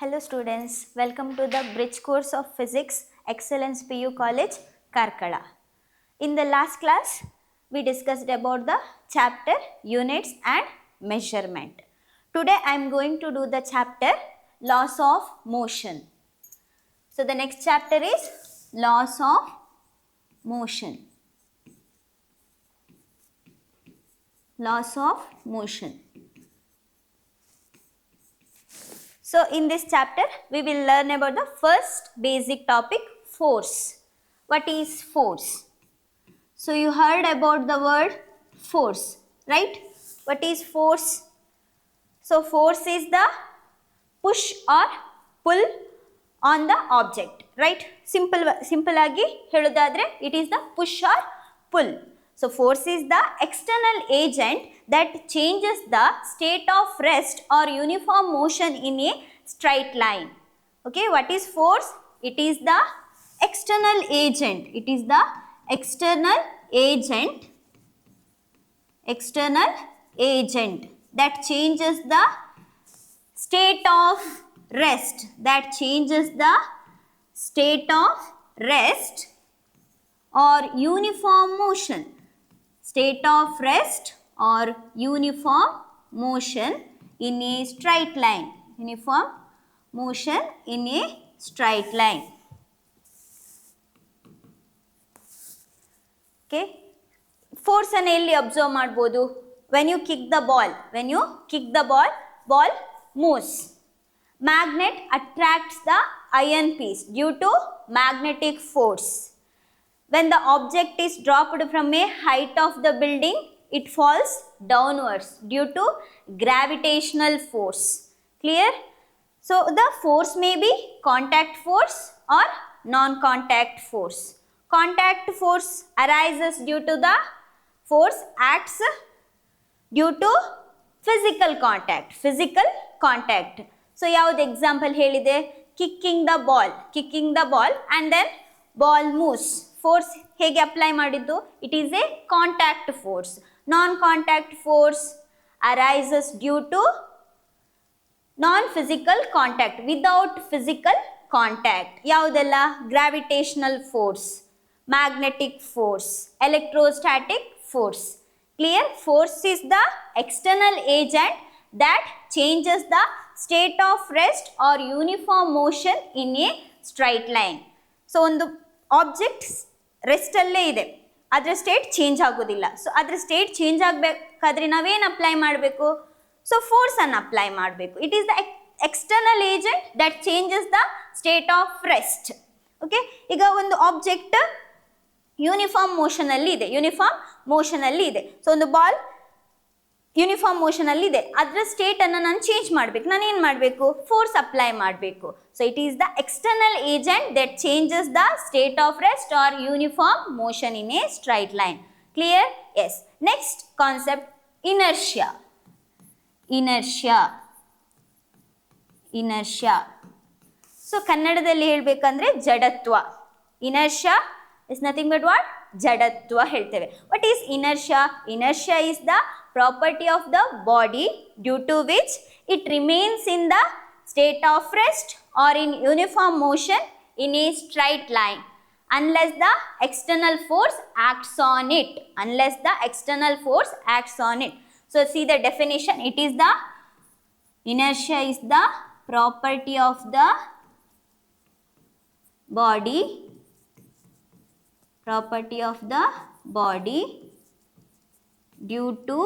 Hello students, welcome to the Bridge course of Physics, Excellence PU College, Karkala. In the last class, we discussed about the chapter Units and Measurement. Today I am going to do the chapter Laws of Motion. So the next chapter is Laws of Motion. Laws of Motion. So in this chapter, we will learn about the first basic topic, force. What is force? So you heard about the word force, right? What is force? So force is the push or pull on the object, right? Simple agi heludadre, it is the push or pull. So force is the external agent that changes the state of rest or uniform motion in a straight line. Okay, what is force? It is the external agent. It is the external agent that changes the state of rest, or uniform motion. State of rest or uniform motion in a straight line. Uniform motion in a straight line. Okay. Force ಅನ್ನು ಎಲ್ಲಿ observe ಮಾಡಬಹುದು? When you kick the ball, ball moves. Magnet attracts the iron piece due to magnetic force. When the object is dropped from a height of the building, it falls downwards due to gravitational force. Clear? So the force may be contact force or non-contact force. Contact force arises due to the force acts due to physical contact. So ಯಾವುದು example ಹೇಳಿದೆ? Kicking the ball and then ball moves. Force ಹೇಗೆ apply ಮಾಡಿದ್ದು? It is a contact force. Non-contact force arises due to non-physical contact, without physical contact. ಯಾವುದೆಲ್ಲ? Gravitational force, magnetic force, electrostatic force. Clear? Force is the external agent that changes the state of rest or uniform motion in a straight line. So ಒಂದು object rest ಅಲ್ಲೇ ಇದೆ, ಅದರ state change ಆಗೋದಿಲ್ಲ. So ಅದರ state change ಆಗಬೇಕಾದ್ರೆ ನಾವೇನು apply ಮಾಡಬೇಕು? So force ಅನ್ನು ಅಪ್ಲೈ ಮಾಡಬೇಕು. It is the external agent that changes the state of rest. Okay, ಈಗ ಒಂದು ಆಬ್ಜೆಕ್ಟ್ ಯೂನಿಫಾರ್ಮ್ ಮೋಷನ್ ಅಲ್ಲಿ ಇದೆ. ಸೊ ಒಂದು ಬಾಲ್ ಯೂನಿಫಾರ್ಮ್ ಮೋಷನ್ ಅಲ್ಲಿ ಇದೆ, ಅದರ ಸ್ಟೇಟ್ ಅನ್ನು ನಾನು ಚೇಂಜ್ ಮಾಡಬೇಕು. ನಾನು ಏನು ಮಾಡಬೇಕು? ಫೋರ್ಸ್ ಅಪ್ಲೈ ಮಾಡಬೇಕು. So it is the external agent that changes the state of rest or uniform motion in a straight line. Clear? Yes. Next concept, inertia. So ಕನ್ನಡದಲ್ಲಿ ಹೇಳಬೇಕಂದ್ರೆ ಜಡತ್ವ. Inertia is nothing but what? ಜಡತ್ವ ಹೇಳ್ತೇವೆ. What is inertia? Inertia is the property of the body due to which it remains in the state of rest or in uniform motion in a straight line unless the external force acts on it. So see the definition. It is the inertia is the property of the body due to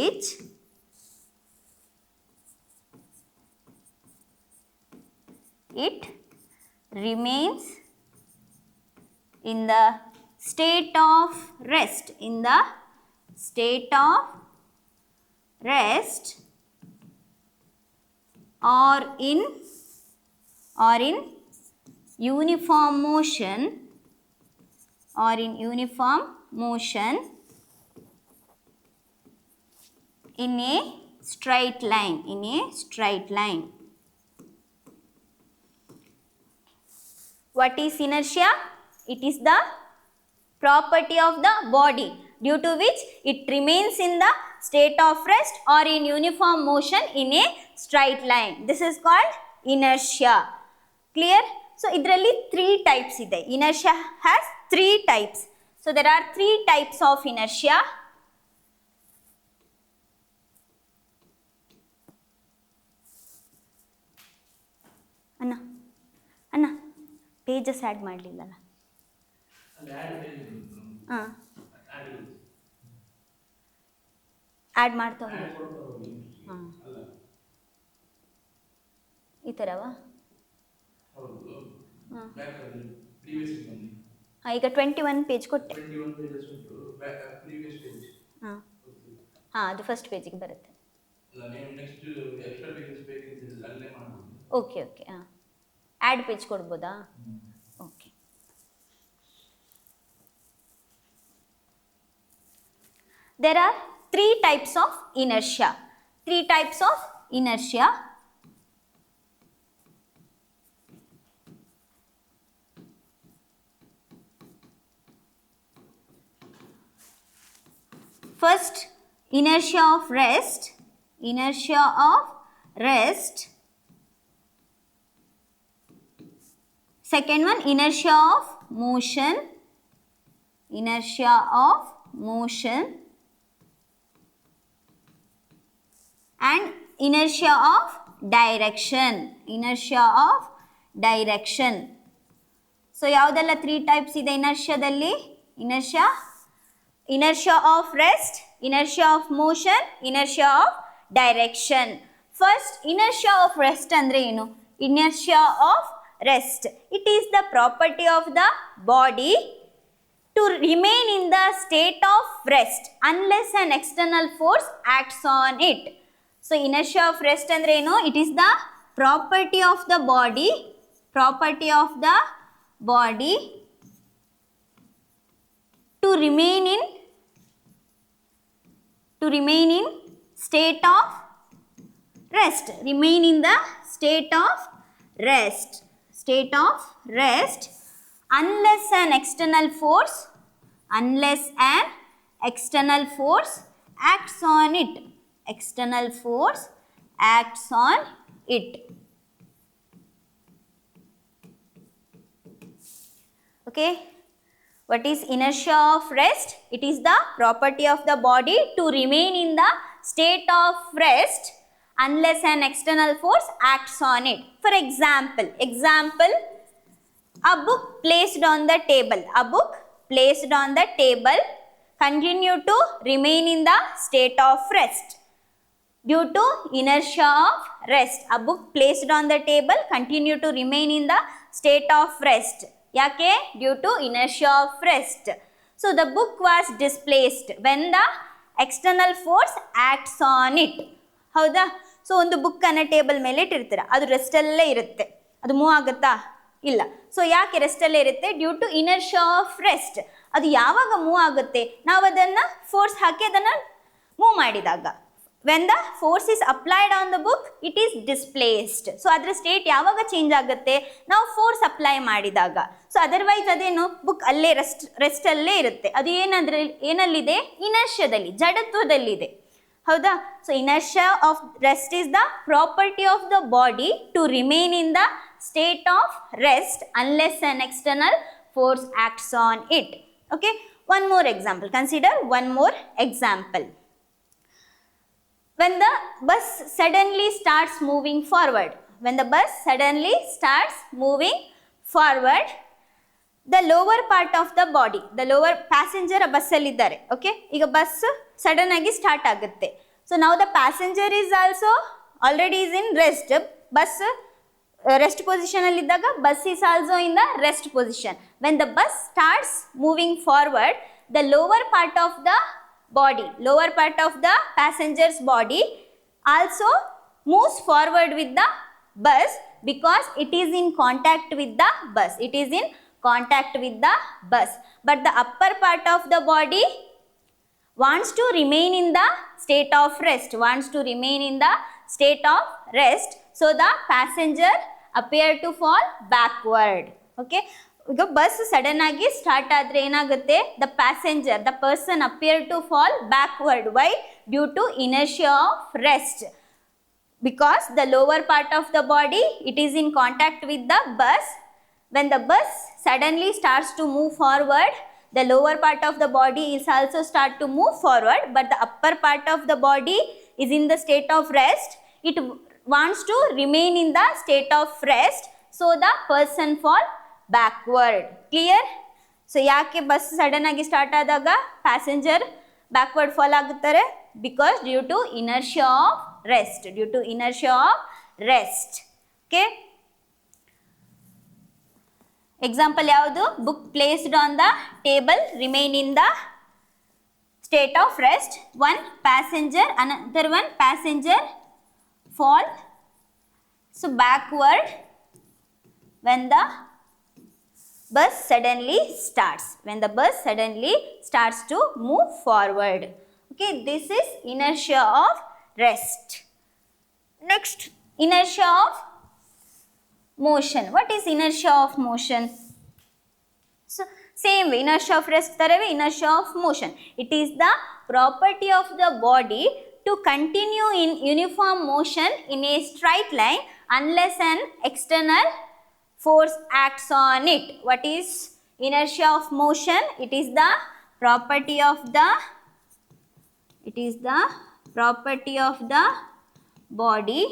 which it remains in the state of rest, or in uniform motion in a straight line. What is inertia? It is the property of the body due to which it remains in the state of rest or in uniform motion in a straight line. This is called inertia. Clear? So idralli 3 types ide. Inertia has 3 types. So there are 3 types of inertia. Anna pages add ಮಾಡಲಿಲ್ಲಲ್ಲ. ಹಾಂ add ಮಾಡ್ತಾ ಹೋಗಿ. ಹಾಂ ಈ ಥರವಾ? ಹಾಂ ಈಗ 21 page ಕೊಟ್ಟೆ. ಹಾಂ ಹಾಂ ಅದು ಫಸ್ಟ್ ಪೇಜಿಗೆ ಬರುತ್ತೆ. ಓಕೆ ಓಕೆ ಹಾಂ ಆ್ಯಡ್ ಪೇಜ್ ಕೊಡ್ಬೋದಾ? Okay. There are 3 types of inertia. 3 types of inertia. First, inertia of rest. Inertia of rest. Second one, inertia of motion. Inertia of motion. And inertia of direction. Inertia of direction. So ಯಾವುದೆಲ್ಲ 3 types ಇದೆ inertiaದಲ್ಲಿ? Inertia of rest, inertia of motion, inertia of direction. First, inertia of rest andre ಏನು? Inertia of rest. It is the property of the body to remain in the state of rest unless an external force acts on it. So inertia of rest andre ಏನು? It is the property of the body to remain in state of rest. Remain in the state of rest unless an external force acts on it. External force acts on it. Okay. What is inertia of rest? It is the property of the body to remain in the state of rest unless an external force acts on it. For example, a book placed on the table continue to remain in the state of rest due to inertia of rest. A book placed on the table continue to remain in the state of rest. Yake? Due to inertia of rest. So the book was displaced when the external force acts on it. ಹೌದಾ? So ಒಂದು ಬುಕ್ಕನ್ನು table ಮೇಲೆ ಇಟ್ಟಿರ್ತೀರ, ಅದು ರೆಸ್ಟಲ್ಲೇ ಇರುತ್ತೆ, ಅದು move ಆಗುತ್ತಾ? ಇಲ್ಲ. So ಯಾಕೆ ರೆಸ್ಟಲ್ಲೇ ಇರುತ್ತೆ? Due to inertia of rest. ಅದು ಯಾವಾಗ ಮೂವ್ ಆಗುತ್ತೆ? ನಾವು ಅದನ್ನು ಫೋರ್ಸ್ ಹಾಕಿ ಅದನ್ನು ಮೂವ್ ಮಾಡಿದಾಗ. When the force is applied on the book it is displaced. So ಅದರ ಸ್ಟೇಟ್ ಯಾವಾಗ ಚೇಂಜ್ ಆಗುತ್ತೆ? ನಾವು ಫೋರ್ಸ್ ಅಪ್ಲೈ ಮಾಡಿದಾಗ. ಸೊ ಅದರ್ವೈಸ್ ಅದೇನು ಬುಕ್ ಅಲ್ಲೇ ರೆಸ್ಟಲ್ಲೇ ಇರುತ್ತೆ. ಅದು ಏನಲ್ಲಿದೆ? ಇನರ್ಷಿಯಾದಲ್ಲಿ, ಜಡತ್ವದಲ್ಲಿದೆ. ಹೌದಾ? So inertia of rest is the property of the body to remain in the state of rest unless an external force acts on it. Okay, one more example. Consider one more example. When the bus suddenly starts moving forward, the lower part of the body, the lower passenger bus alli iddare. Okay, iga bus sudden agi start agutte. So now the passenger is also already is in rest. Bus rest position allidaga, bus is also in the rest position. When the bus starts moving forward, the lower part of the passenger's body also moves forward with the bus because it is in contact with the bus. But the upper part of the body wants to remain in the state of rest. So the passenger appear to fall backward. Okay, ಈಗ bus sudden ಆಗಿ start ಆದ್ರೆ ಏನಾಗುತ್ತೆ? the person appear to fall backward. Why? Due to inertia of rest. because the lower part of the body, it is in contact with the bus. When the bus suddenly starts to move forward, the lower part of the body is also start to move forward, but the upper part of the body is in the state of rest. It wants to remain in the state of rest, so the person fall backward. Clear? So ಯಾಕೆ bus sudden ಆಗಿ start ಆದಾಗ passenger backward fall ಆಗುತ್ತಾರೆ? Because due to inertia of rest. Due to inertia of rest. Okay, example ಯಾವುದು? Book placed on the table remain in the state of rest. One passenger, another one passenger fall so backward when the bus suddenly starts. When the bus suddenly starts to move forward. Okay, this is inertia of rest. Next, inertia of motion. What is inertia of motion? So same way, inertia of rest tarave inertia of motion. It is the property of the body to continue in uniform motion in a straight line unless an external force acts on it. What is inertia of motion? It is the property of the body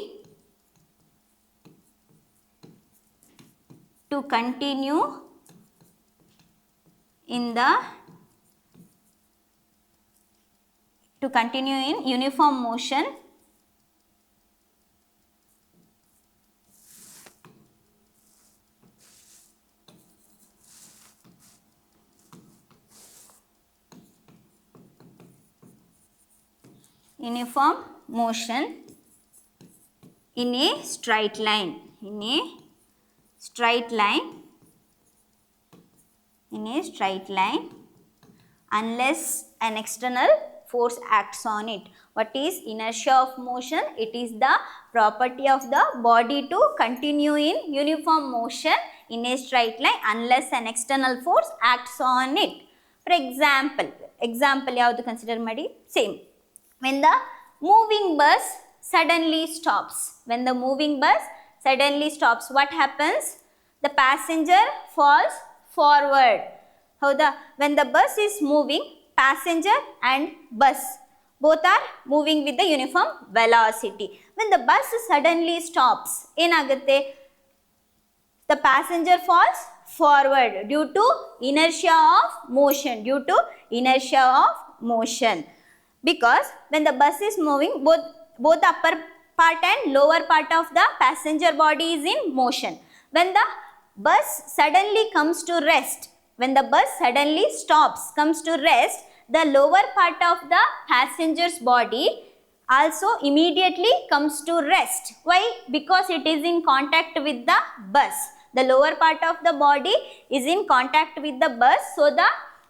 to continue in uniform motion in a straight line. Unless an external force acts on it. What is inertia of motion? It is the property of the body to continue in uniform motion in a straight line unless an external force acts on it. For example ಯಾವುದು consider ಮಾಡಿ? Same. When the moving bus suddenly stops. What happens? The passenger falls forward. ಹೌದಾ? When the bus is moving, passenger and bus both are moving with the uniform velocity. When the bus suddenly stops, ಏನಾಗುತ್ತೆ? The passenger falls forward due to inertia of motion. Because when the bus is moving, both upper part and lower part of the passenger body is in motion. When the bus suddenly comes to rest, when the bus suddenly comes to rest, the lower part of the passenger's body also immediately comes to rest. Why? Because it is in contact with the bus. The lower part of the body is in contact with the bus, so the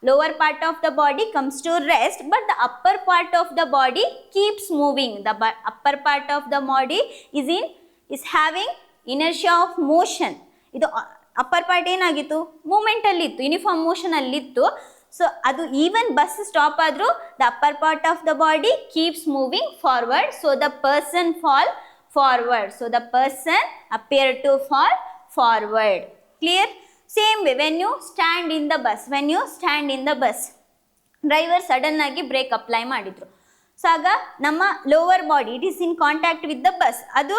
lower part of the body comes to rest, but the upper part of the body keeps moving. The upper part of the body is having inertia of motion. ಇದು upper part ಏನಾಗಿತ್ತು? Moment ಅಲ್ಲಿ ಇತ್ತು, uniform motion ಅಲ್ಲಿ ಇತ್ತು. So ಅದು even bus stop ಆದ್ರೂ the upper part of the body keeps moving forward, so the person fall forward. So the person appear to fall forward. Clear? Same way when you stand in the bus, driver sudden ಆಗಿ brake apply ಮಾಡಿದ್ರು. So ಆಗ ನಮ್ಮ lower body it is in contact with the bus, ಅದು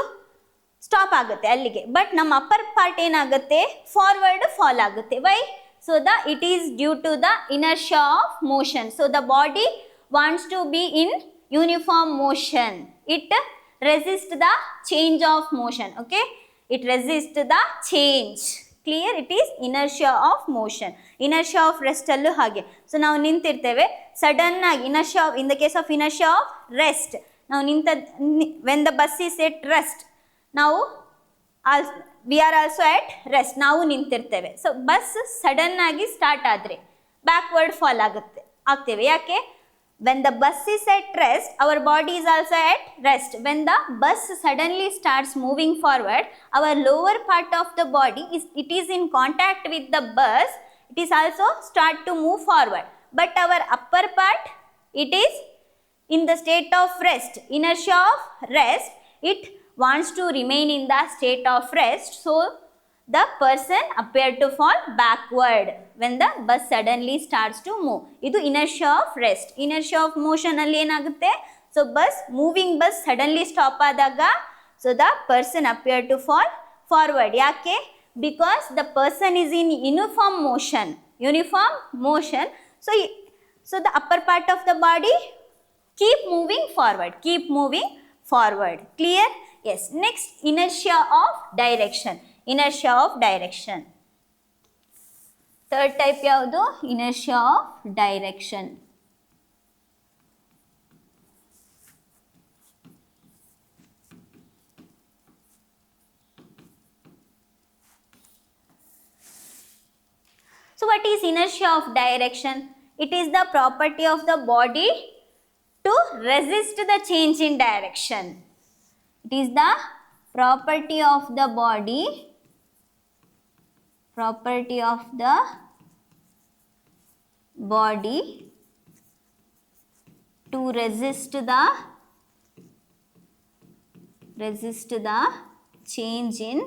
stop ಆಗುತ್ತೆ ಅಲ್ಲಿಗೆ. But ನಮ್ಮ upper part ಏನಾಗುತ್ತೆ? Forward fall ಆಗುತ್ತೆ. Why? So it is due to the inertia of motion. So the body wants to be in uniform motion. It resist the change of motion. Okay, it resist the change. Clear? It is inertia of motion. Inertia of rest ಅಲ್ಲೂ ಹಾಗೆ. So ನಾವು ನಿಂತಿರ್ತೇವೆ, sudden ಆಗಿ inertia in the case of inertia of rest, ನಾವು when the bus is at rest, ನಾವು we are also at rest, ನಾವು ನಿಂತಿರ್ತೇವೆ. So bus sudden ಆಗಿ start ಆದರೆ ಬ್ಯಾಕ್ವರ್ಡ್ ಫಾಲ್ ಆಗ್ತೇವೆ. ಯಾಕೆ? when the bus is at rest, our body is also at rest. When the bus suddenly starts moving forward, our lower part of the body is in contact with the bus, it is also start to move forward. But our upper part, it is in the state of rest, inertia of rest, it wants to remain in the state of rest, so the person appear to fall backward when the bus suddenly starts to move. ಇದು inertia of rest. Inertia of motion ಅಲ್ಲಿ ಏನಾಗುತ್ತೆ, so moving bus suddenly stop ಆದಾಗ so the person appear to fall forward. ಯಾಕೆ? Because the person is in uniform motion. So the upper part of the body keep moving forward. Clear? Yes. Next, inertia of direction. Third type ಯಾವುದು? Inertia of direction. So what is inertia of direction? It is the property of the body to resist the change in direction. It is the property of the body to resist the change in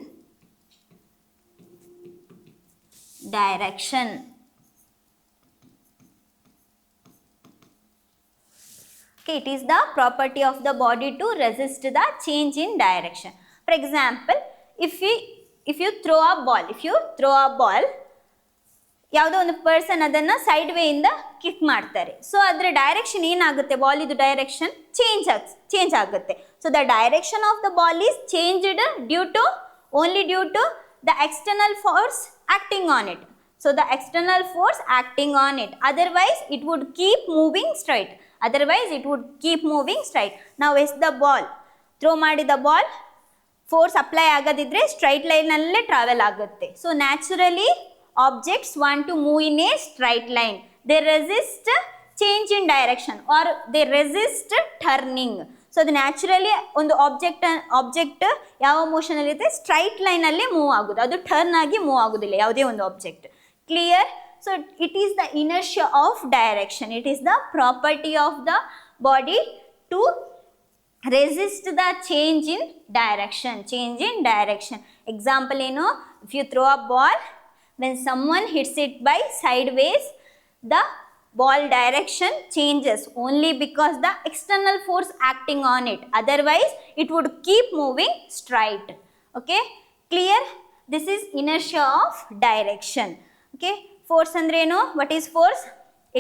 direction. Okay, it is the property of the body to resist the change in direction. For example, if you throw a ball, ಯಾವುದೋ ಒಂದು person ಅದನ್ನು side way ಇಂದ kick ಮಾಡ್ತಾರೆ. So ಅದರ direction ಏನಾಗುತ್ತೆ, ball ಇದು direction change ಆಗುತ್ತೆ. So the direction of the ball is changed only due to the external force acting on it. So the external force acting on it, otherwise it would keep moving straight. Now is the ball throw ಮಾಡಿದ ball force apply ಆಗದಿದ್ರೆ straight line ಅಲ್ಲೇ travel ಆಗುತ್ತೆ. So naturally objects want to move in a straight line. They resist change in direction or they resist turning. So ಅದು naturally ಒಂದು object ಯಾವ motion ಅಲ್ಲಿ ಇರುತ್ತೆ, straight line ಅಲ್ಲಿ move ಆಗೋದು, ಅದು ಟರ್ನ್ ಆಗಿ ಮೂವ್ ಆಗೋದಿಲ್ಲ ಯಾವುದೇ ಒಂದು object. Clear? So it is the inertia of direction. It is the property of the body to resist the change in direction. Example ಏನು, if you throw a ball, when someone hits it by sideways, the ball direction changes only because the external force acting on it, otherwise it would keep moving straight. Okay, clear? This is inertia of direction. Okay, force andre eno? What is force?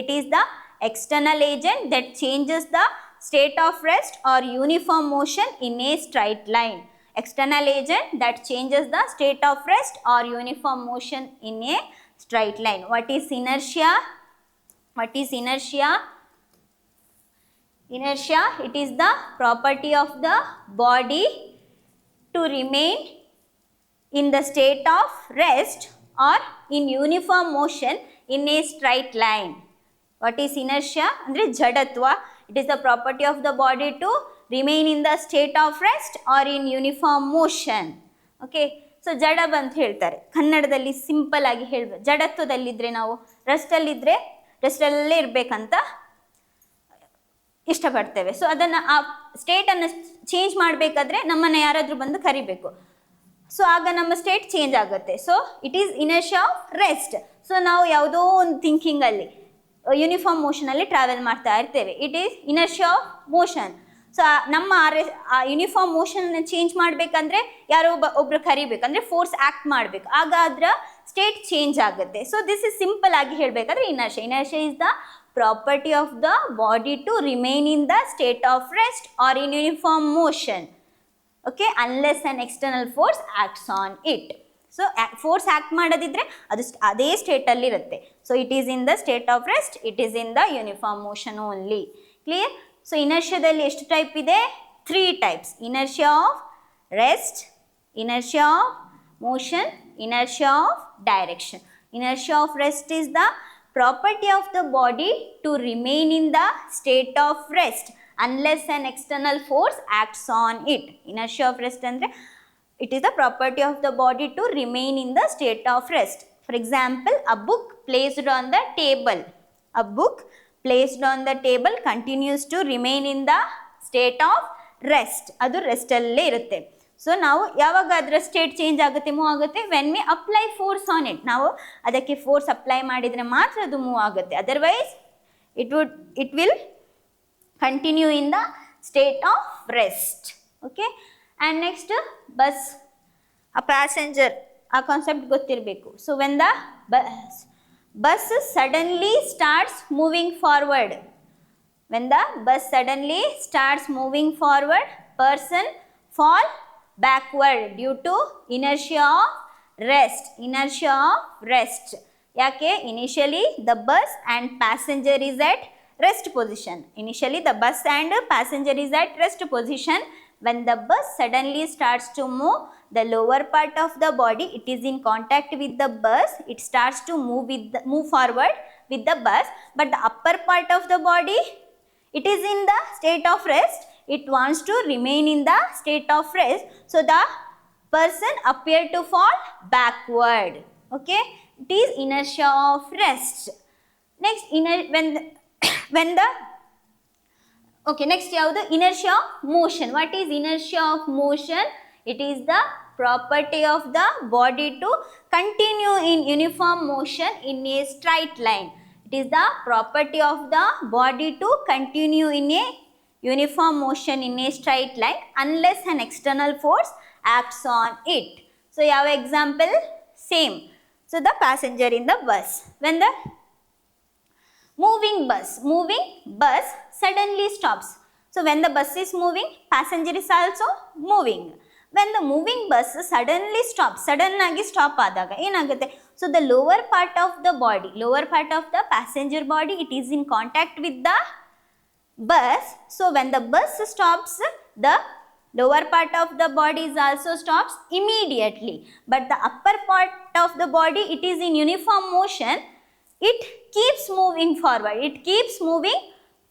It is the external agent that changes the state of rest or uniform motion in a straight line. External agent that changes the state of rest or uniform motion in a straight line. What is inertia? Inertia, it is the property of the body to remain in the state of rest or in uniform motion in a straight line. What is inertia? Andre jadatva. It is the property of the body to remain in the state of rest or in uniform motion. Okay, so ಜಡ ಬಂತ ಹೇಳ್ತಾರೆ ಕನ್ನಡದಲ್ಲಿ, simple ಆಗಿ ಹೇಳ್ಬೇಕು. ಜಡತ್ವದಲ್ಲಿದ್ದರೆ ನಾವು ರೆಸ್ಟಲ್ಲೇ ಇರಬೇಕಂತ ಇಷ್ಟಪಡ್ತೇವೆ. So ಅದನ್ನು ಆ ಸ್ಟೇಟನ್ನು ಚೇಂಜ್ ಮಾಡಬೇಕಾದ್ರೆ ನಮ್ಮನ್ನು ಯಾರಾದರೂ ಬಂದು ಕರಿಬೇಕು. ಸೊ ಆಗ ನಮ್ಮ ಸ್ಟೇಟ್ ಚೇಂಜ್ ಆಗುತ್ತೆ. So it is inertia of rest. So ನಾವು ಯಾವುದೋ ಒಂದು ಥಿಂಕಿಂಗಲ್ಲಿ ಯೂನಿಫಾರ್ಮ್ ಮೋಷನಲ್ಲಿ ಟ್ರಾವೆಲ್ ಮಾಡ್ತಾ ಇರ್ತೇವೆ. It is inertia of motion. So ನಮ್ಮ ಆ ಯೂನಿಫಾರ್ಮ್ ಮೋಷನನ್ನು ಚೇಂಜ್ ಮಾಡಬೇಕಂದ್ರೆ ಯಾರೋ ಒಬ್ರು ಕರಿಬೇಕಂದ್ರೆ ಫೋರ್ಸ್ ಆ್ಯಕ್ಟ್ ಮಾಡಬೇಕು, ಆಗ ಅದರ ಸ್ಟೇಟ್ ಚೇಂಜ್ ಆಗುತ್ತೆ. ಸೊ ದಿಸ್ ಇಸ್ ಸಿಂಪಲ್ ಆಗಿ ಹೇಳಬೇಕಾದ್ರೆ inertia is the property of the body to remain in the state of rest or in uniform motion. Okay, unless on external force acts on it. So force act ಮಾಡೋದಿದ್ರೆ ಅದು ಅದೇ ಸ್ಟೇಟಲ್ಲಿ ಇರುತ್ತೆ. So it is in the state of rest, it is in the uniform motion only. Clear? So ಇನರ್ಷಿಯಾದಲ್ಲಿ ಎಷ್ಟು type ಇದೆ? 3 types. Inertia of rest, inertia of motion, inertia of direction. Inertia of rest is the property of the body to remain in the state of rest unless an external force acts on it. Inertia of rest andre it is the property of the body to remain in the state of rest. For example, a book placed on the table. A book placed on the table continues to remain in the state of rest. Adu rest alle irutte. So ನಾವು ಯಾವಾಗ ಅದರ state change ಆಗುತ್ತೆ, move ಆಗುತ್ತೆ, when we apply force on it. ನಾವು ಅದಕ್ಕೆ force apply ಮಾಡಿದರೆ ಮಾತ್ರ ಅದು ಮೂವ್ ಆಗುತ್ತೆ. Otherwise it will continue in the state of rest. Okay. And next bus, ಆ ಪ್ಯಾಸೆಂಜರ್, ಆ ಕಾನ್ಸೆಪ್ಟ್ ಗೊತ್ತಿರಬೇಕು. So when the bus suddenly starts moving forward, when the bus suddenly starts moving forward, person fall backward due to inertia of rest. Inertia of rest. Yake initially the bus and passenger is at rest position. Initially the bus and passenger is at rest position. When the bus suddenly starts to move, the lower part of the body, it is in contact with the bus, it starts to move forward with the bus, but the upper part of the body, it is in the state of rest, it wants to remain in the state of rest, so the person appear to fall backward. Okay, it is inertia of rest. Next, when the okay, next ಯಾವುದು? inertia of motion. What is inertia of motion? It is the property of the body to continue in uniform motion in a straight line. It is the property of the body to continue in a uniform motion in a straight line unless an external force acts on it. So, you have example, same. So, the passenger in the bus. When the moving bus suddenly stops. So, when the bus is moving, passenger is also moving. When the moving bus suddenly stops, sudden agi stop adaga enagutte? So, the lower part of the body, lower part of the passenger body, it is in contact with the bus. So, when the bus stops, the lower part of the body is also stops immediately. But the upper part of the body, it is in uniform motion. It keeps moving forward. It keeps moving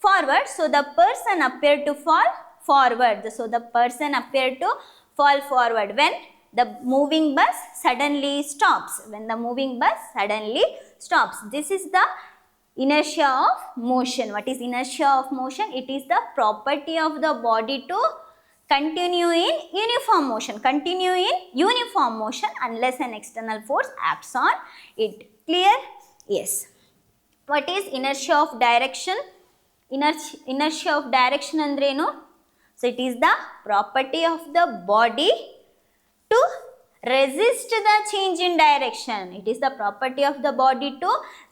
forward. So, the person appeared to fall forward. So, the person appeared to fall forward when the moving bus suddenly stops. When the moving bus suddenly stops. This is the inertia of motion. What is inertia of motion? It is the property of the body to continue in uniform motion. Continue in uniform motion unless an external force acts on it. Clear? Yes. What is inertia of direction? Inertia of direction andrenu? So, it is the property of the body to resist the change in direction. It is the property of the body to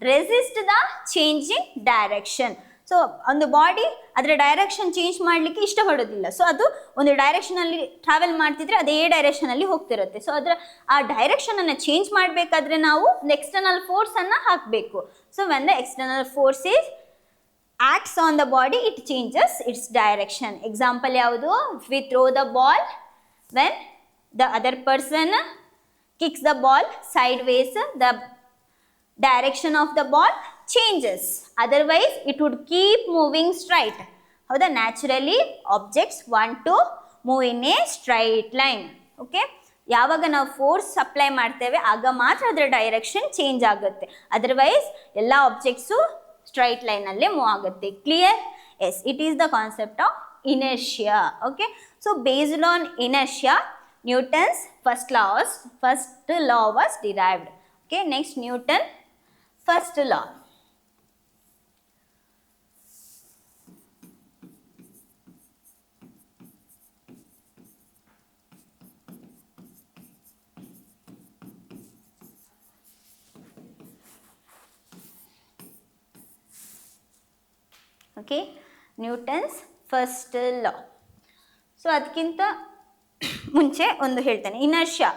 resist the change in direction. So, on the body, ಅದರ direction change ಮಾಡಲಿಕ್ಕೆ ಇಷ್ಟಪಡೋದಿಲ್ಲ. So, ಅದು ಒಂದು ಡೈರೆಕ್ಷನಲ್ಲಿ travel ಮಾಡ್ತಿದ್ರೆ ಅದೇ ಡೈರೆಕ್ಷನಲ್ಲಿ ಹೋಗ್ತಿರುತ್ತೆ. So, ಆ ಡೈರೆಕ್ಷನನ್ನು change ಮಾಡಬೇಕಾದ್ರೆ ನಾವು ಒಂದು ಎಕ್ಸ್ಟರ್ನಲ್ ಫೋರ್ಸನ್ನು ಹಾಕಬೇಕು. So, when the external force is acts on the body, it changes its direction. Example ಯಾವುದು? If we throw the ball, when the other person kicks the ball sideways, the direction of the ball changes. Otherwise, it would keep moving straight. How the naturally objects want to move in a straight line. Okay? ಯಾವಾಗ ನಾವು force apply ಮಾಡ್ತೇವೆ ಆಗ ಮಾತ್ರ ಅದರ direction change ಆಗುತ್ತೆ. Otherwise ಎಲ್ಲ objects straight line alle move agutte. Clear? Yes, it is the concept of inertia. Okay, so based on inertia, Newton's first law was derived. Okay, next Newton first law. Okay, Newton's first law. So, ಅದಕ್ಕಿಂತ ಮುಂಚೆ ಒಂದು ಹೇಳ್ತೇನೆ, inertia.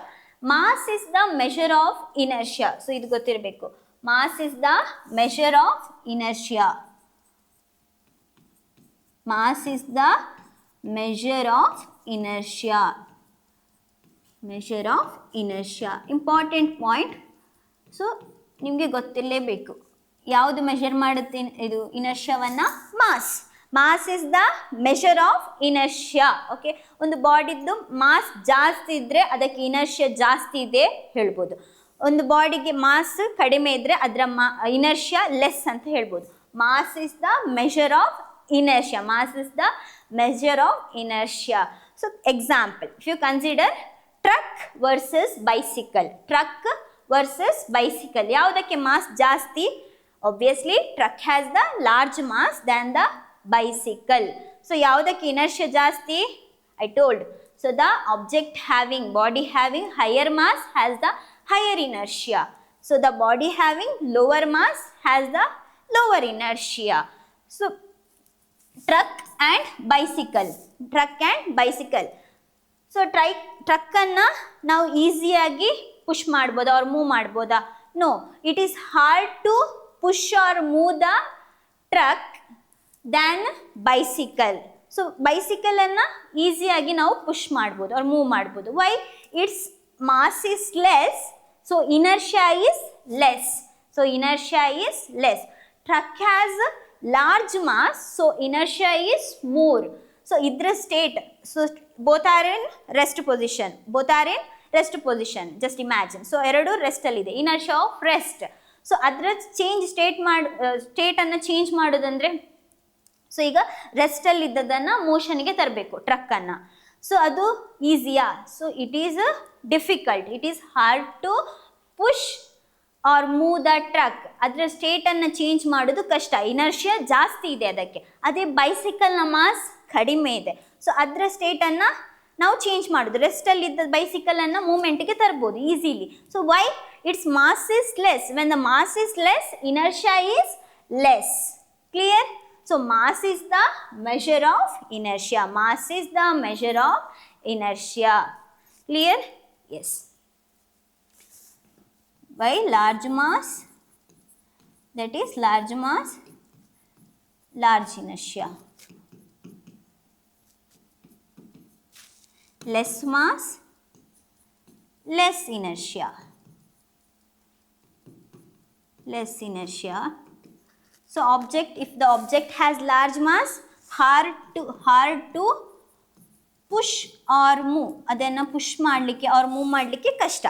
Mass is the measure of inertia. So, ಇದು ಗೊತ್ತಿರಬೇಕು. Mass is the measure of inertia. Mass is the measure of inertia. Measure of inertia important point. So, ನಿಮಗೆ ಗೊತ್ತಿರಲೇಬೇಕು ಯಾವುದು measure ಮಾಡುತ್ತೆ ಇದು ಇನರ್ಷಿಯಾವನ್ನು? Mass. Mass is the measure of inertia. Okay, ಒಂದು ಬಾಡಿದ್ದು ಮಾಸ್ ಜಾಸ್ತಿ ಇದ್ದರೆ ಅದಕ್ಕೆ ಇನರ್ಷಿಯಾ ಜಾಸ್ತಿ ಇದೆ ಹೇಳ್ಬೋದು. ಒಂದು ಬಾಡಿಗೆ ಮಾಸ್ ಕಡಿಮೆ ಇದ್ದರೆ ಅದರ ಇನರ್ಷಿಯಾ ಲೆಸ್ ಅಂತ ಹೇಳ್ಬೋದು. Mass is the measure of inertia. Mass is the measure of inertia. So example, if you consider truck versus bicycle, truck versus bicycle, ಯಾವುದಕ್ಕೆ mass ಜಾಸ್ತಿ? Obviously truck has the large mass than the bicycle. So ಯಾವುದಕ್ಕೆ inertia ಜಾಸ್ತಿ? I told. So the object having, body having higher mass has the higher inertia. So the body having lower mass has the lower inertia. So truck and bicycle, truck and bicycle. So truck ಅನ್ನ ನಾವು ಈಸಿಯಾಗಿ push ಮಾಡ್ಬೋದಾ or move ಮಾಡ್ಬೋದಾ? No, it is hard to push or move the truck than bicycle. So bicycle ಅನ್ನ ಈಸಿಯಾಗಿ ನಾವು push ಮಾಡ್ಬೋದು or move ಮಾಡ್ಬೋದು. Why? Its mass is less, so inertia is less. So inertia is less. Truck has large mass, so inertia is more. So idra state, so both are in rest position, both are in rest position, just imagine. So eradu rest ಅಲ್ಲಿ ಇದೆ, inertia of rest. So adra change state ಅನ್ನ change ಮಾಡೋದಂದ್ರೆ, so ಈಗ rest ಅಲ್ಲಿ ಇದ್ದದನ್ನ ಮೋಷನ್ಗೆ ತರಬೇಕು truck ಅನ್ನ. ಸೊ ಅದು ಈಸಿಯಾ? So it is difficult, it is hard to push or move the truck. ಅದರ ಸ್ಟೇಟ್ ಅನ್ನ ಚೇಂಜ್ ಮಾಡೋದು ಕಷ್ಟ, ಇನರ್ಷಿಯಾ ಜಾಸ್ತಿ ಇದೆ ಅದಕ್ಕೆ. ಅದೇ ಬೈಸಿಕಲ್ನ ಮಾಸ್ ಕಡಿಮೆ ಇದೆ, ಸೊ ಅದರ ಸ್ಟೇಟ್ ಅನ್ನ ನಾವು ಚೇಂಜ್ ಮಾಡೋದು, ರೆಸ್ಟ್ ಅಲ್ಲಿ ಇದ್ದ ಬೈಸಿಕಲ್ ಅನ್ನ ಮೂವ್ಮೆಂಟ್ಗೆ ತರಬಹುದು easily. So why? It's mass is less. When the mass is less, inertia is less. Clear? So mass is the measure of inertia. Mass is the measure of inertia. Clear? Yes. By large mass, that is large mass, large inertia. Less mass, less inertia. Less inertia. So object, if the object has large mass, hard to push or move. ಅದನ್ನು push ಮಾಡಲಿಕ್ಕೆ or move ಮಾಡಲಿಕ್ಕೆ ಕಷ್ಟ.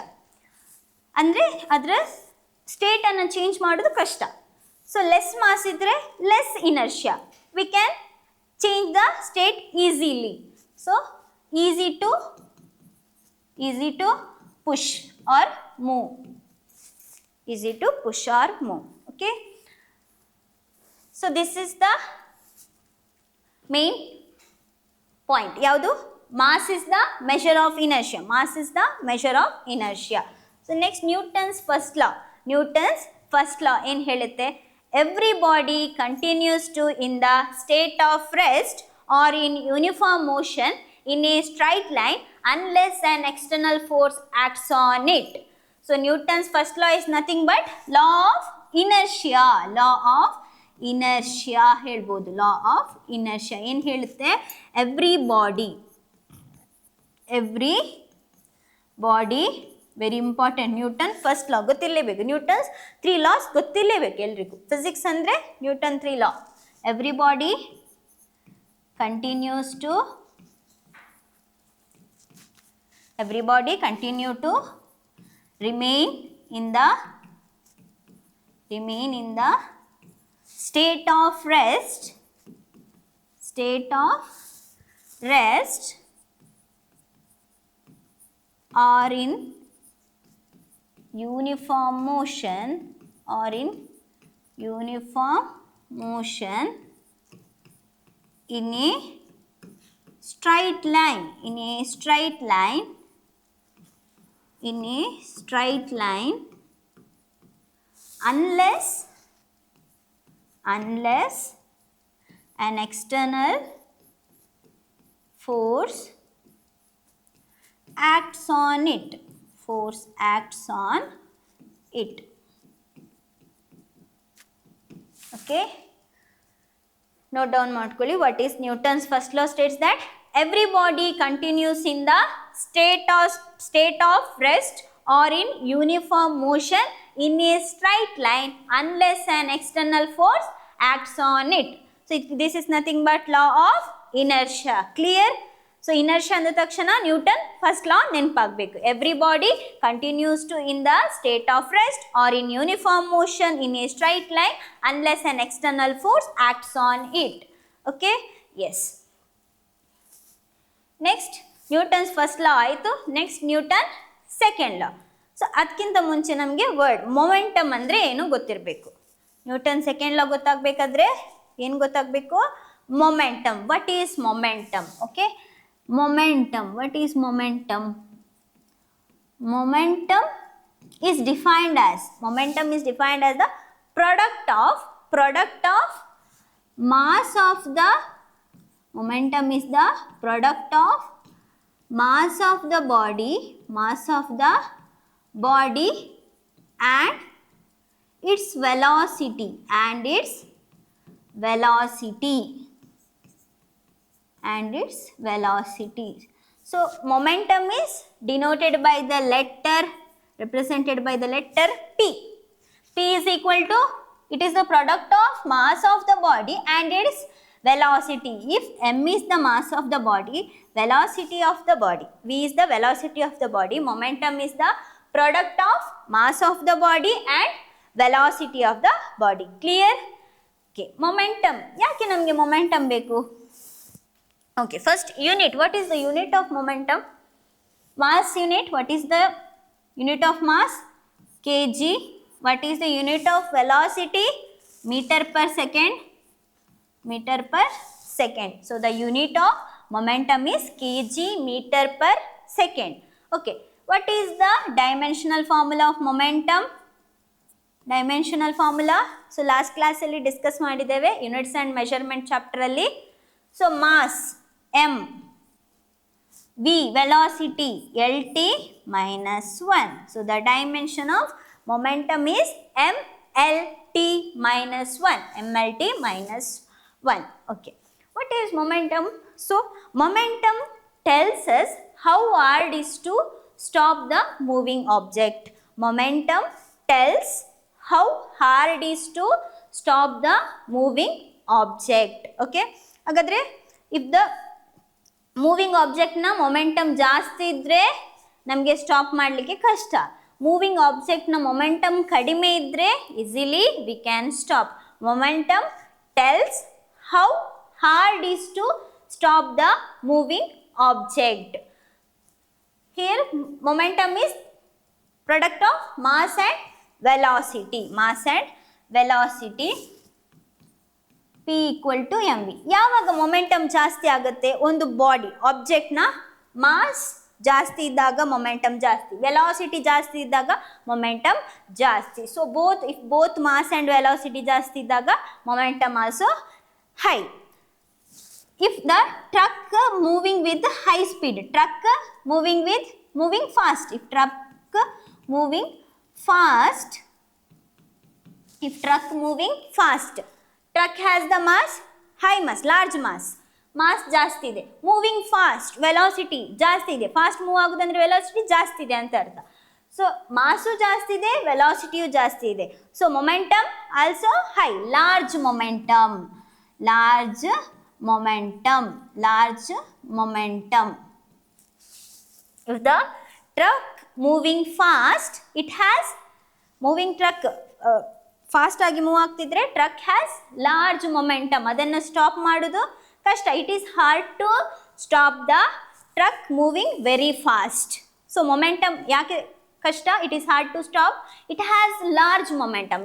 ಅಂದರೆ ಅದರ state ಅನ್ನು change ಮಾಡೋದು ಕಷ್ಟ. So less mass ಇದ್ದರೆ less inertia, we can change the state easily. So easy to push or move, easy to push or move. Okay, so this is the main point. ಯಾವುದು? mass is the measure of inertia. Mass is the measure of inertia. So next, Newton's first law. Newton's first law ಏನು ಹೇಳುತ್ತೆ? Every body continues to in the state of rest or in uniform motion in a straight line unless an external force acts on it. So Newton's first law is nothing but law of inertia. Law of inertia ಹೇಳ್ಬೋದು. law of inertia ಏನು ಹೇಳುತ್ತೆ? every body very important. Newton first law ಗೊತ್ತಿರಲೇಬೇಕು. Newton's 3 laws ಗೊತ್ತಿರಲೇಬೇಕು ಎಲ್ರಿಗೂ. Physics ಅಂದರೆ Newton 3 law. every body continue to remain in the state of rest or in uniform motion in a straight line unless an external force acts on it. Okay, note down ಮಾಡ್ಕೊಳ್ಳಿ. what is Newton's first law? states that every body continues in the state of rest or in uniform motion in a straight line unless an external force acts on it. So this is nothing but law of inertia. Clear? So inertia ಅಂದ ತಕ್ಷಣ Newton first law ನೆನಪಾಗಬೇಕು. Every body continues to in the state of rest or in uniform motion in a straight line unless an external force acts on it. Okay, yes. Next Newton's first law ಆಯಿತು, next Newton second law. So ಅದಕ್ಕಿಂತ ಮುಂಚೆ ನಮಗೆ word momentum ಅಂದರೆ ಏನು ಗೊತ್ತಿರಬೇಕು. Newton second ಲಾ ಗೊತ್ತಾಗಬೇಕಾದ್ರೆ ಏನು ಗೊತ್ತಾಗಬೇಕು? Momentum. What is momentum? Okay, momentum. What is momentum? Momentum is defined as the product of mass of the momentum is the product of mass of the body and its velocity So momentum is denoted by the letter, represented by the letter P. P is equal to, it is the product of mass of the body and its velocity. If m is the mass of the body, velocity of the body, v is the velocity of the body, momentum is the product of mass of the body and velocity of the body. Clear? Okay, momentum. ಯಾಕೆ ನಮಗೆ momentum ಬೇಕು? Okay, first unit. What is the unit of momentum? Mass unit. What is the unit of mass? Kg. What is the unit of velocity? Meter per second. So the unit of momentum is kg meter per second. Okay, what is the dimensional formula of momentum? Dimensional formula. So last class alli discuss ಮಾಡಿದ್ದೇವೆ units and measurement chapter alli. So mass m, v velocity lt minus 1. So the dimension of momentum is mlt minus 1. Okay, what is momentum? So momentum tells us how hard is to stop the moving object. Momentum tells how hard is to stop the moving object. Okay, ಹಾಗಾದ್ರೆ if the moving ಆಬ್ಜೆಕ್ಟ್ನ momentum ಜಾಸ್ತಿ ಇದ್ದರೆ ನಮಗೆ stop ಮಾಡಲಿಕ್ಕೆ ಕಷ್ಟ. Moving ಆಬ್ಜೆಕ್ಟ್ನ momentum ಕಡಿಮೆ ಇದ್ದರೆ easily we can stop. Momentum tells how hard is to stop the moving object. Here momentum is product of mass and velocity. P equal to mv. ಯಾವಾಗ momentum ಜಾಸ್ತಿ ಆಗುತ್ತೆ? ಒಂದು ಬಾಡಿ ಆಬ್ಜೆಕ್ಟ್ನ ಮಾಸ್ ಜಾಸ್ತಿ ಇದ್ದಾಗ momentum ಜಾಸ್ತಿ, velocity ಜಾಸ್ತಿ ಇದ್ದಾಗ momentum ಜಾಸ್ತಿ. So both mass and velocity ಜಾಸ್ತಿ ಇದ್ದಾಗ momentum also high. If the truck moving with high speed, truck moving fast, if truck moving fast, truck has the mass, high mass, large mass ಜಾಸ್ತಿ ಇದೆ. Moving fast, velocity ಜಾಸ್ತಿ ಇದೆ. Fast move ಆಗೋದಂದ್ರೆ velocity ಜಾಸ್ತಿ ಇದೆ ಅಂತ ಅರ್ಥ. So ಮಾಸು ಜಾಸ್ತಿ ಇದೆ, ವೆಲಾಸಿಟಿಯು ಜಾಸ್ತಿ ಇದೆ. So momentum also high, large momentum. If the truck moving fast, it has moving truck fast ಆಗಿ ಮೂವ್ ಆಗ್ತಿದ್ರೆ ಟ್ರಕ್ ಹ್ಯಾಸ್ ಲಾರ್ಜ್ ಮೊಮೆಂಟಮ್. ಅದನ್ನು ಸ್ಟಾಪ್ ಮಾಡೋದು ಕಷ್ಟ. It is hard to stop the truck moving very fast. So momentum ಯಾಕೆ ಕಷ್ಟ? It is hard to stop. It has large momentum.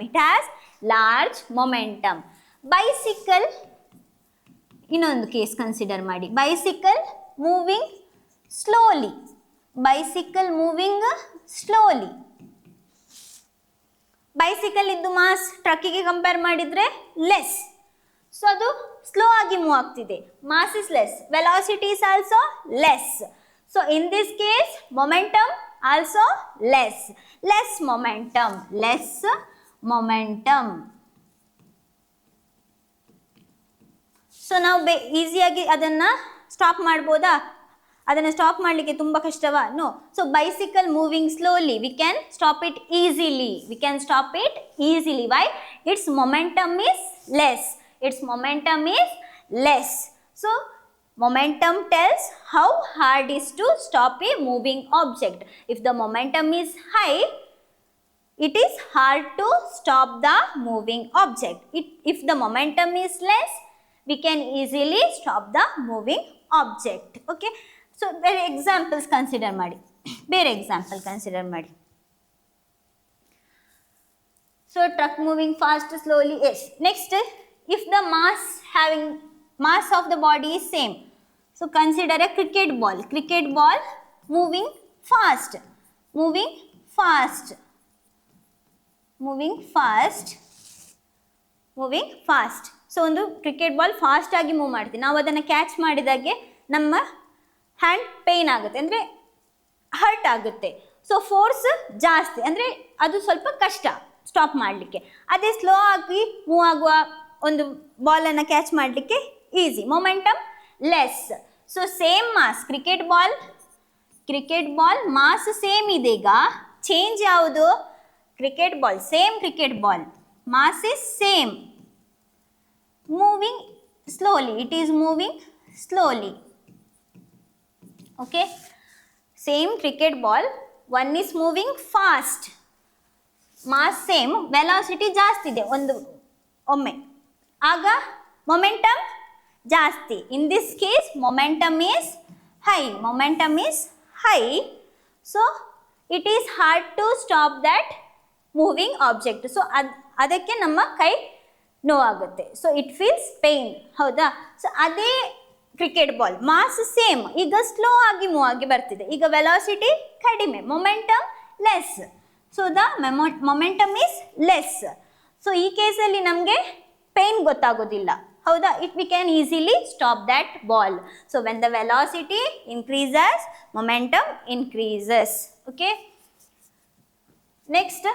Bicycle, ಇನ್ನೊಂದು case consider ಮಾಡಿ. Bicycle moving slowly. Bicycle ಇದ್ದು mass ಟ್ರಕ್ಕಿಗೆ compare ಮಾಡಿದರೆ less. So ಅದು slow ಆಗಿ move ಆಗ್ತಿದೆ. Mass is less, velocity is also less. So in this case momentum also less momentum. So ನಾವು ಈಸಿಯಾಗಿ ಅದನ್ನು ಸ್ಟಾಪ್ ಮಾಡ್ಬೋದಾ? ಅದನ್ನು ಸ್ಟಾಪ್ ಮಾಡಲಿಕ್ಕೆ ತುಂಬ ಕಷ್ಟವಾ? No. So bicycle moving slowly, we can stop it easily. Why? It's momentum is less. So momentum tells how hard is to stop a moving object. If the momentum is high, it is hard to stop the moving object. If the momentum is less, we can easily stop the moving object. Okay. So ಬೇರೆ examples consider ಮಾಡಿ, ಬೇರೆ example consider ಮಾಡಿ. So truck moving fast, slowly, yes. Next, if the mass of the body is same, so consider a cricket ball moving fast, moving fast, so ಒಂದು cricket ball fast ಆಗಿ move ಮಾಡ್ತೀವಿ, ನಾವು ಅದನ್ನು catch ಮಾಡಿದಾಗೆ ನಮ್ಮ hand pain ಆಗುತ್ತೆ, ಅಂದರೆ hurt ಆಗುತ್ತೆ. So force ಜಾಸ್ತಿ, ಅಂದರೆ ಅದು ಸ್ವಲ್ಪ ಕಷ್ಟ ಸ್ಟಾಪ್ ಮಾಡಲಿಕ್ಕೆ. ಅದೇ ಸ್ಲೋ ಆಗಿ ಮೂವ್ ಆಗುವ ಒಂದು ಬಾಲನ್ನು ಕ್ಯಾಚ್ ಮಾಡಲಿಕ್ಕೆ easy, momentum less. So same mass, cricket ball mass same ಇದೆ. ಈಗ ಚೇಂಜ್ ಯಾವುದು? Cricket ball mass is same, moving slowly, it is moving slowly. Okay, same cricket ball, one is moving fast, mass same, velocity ಜಾಸ್ತಿ ಇದೆ ಒಮ್ಮೆ, ಆಗ momentum ಜಾಸ್ತಿ. In this case momentum is high, so it is hard to stop that moving object. So ಅದಕ್ಕೆ ನಮ್ಮ ಕೈ ನೋವಾಗುತ್ತೆ, so it feels pain, ಹೌದಾ? ಸೊ ಅದೇ ಕ್ರಿಕೆಟ್ ಬಾಲ್ ಮಾಸ್ ಸೇಮ್, ಈಗ ಸ್ಲೋ ಆಗಿ ಮೂವ್ ಆಗಿ ಬರ್ತಿದೆ, ಈಗ ವೆಲಾಸಿಟಿ ಕಡಿಮೆ, momentum less. So the momentum is less. So ಈ ಕೇಸಲ್ಲಿ ನಮಗೆ ಪೇನ್ ಗೊತ್ತಾಗೋದಿಲ್ಲ, ಹೌದಾ? We can easily stop that ball. So when the velocity increases, momentum increases. Okay, next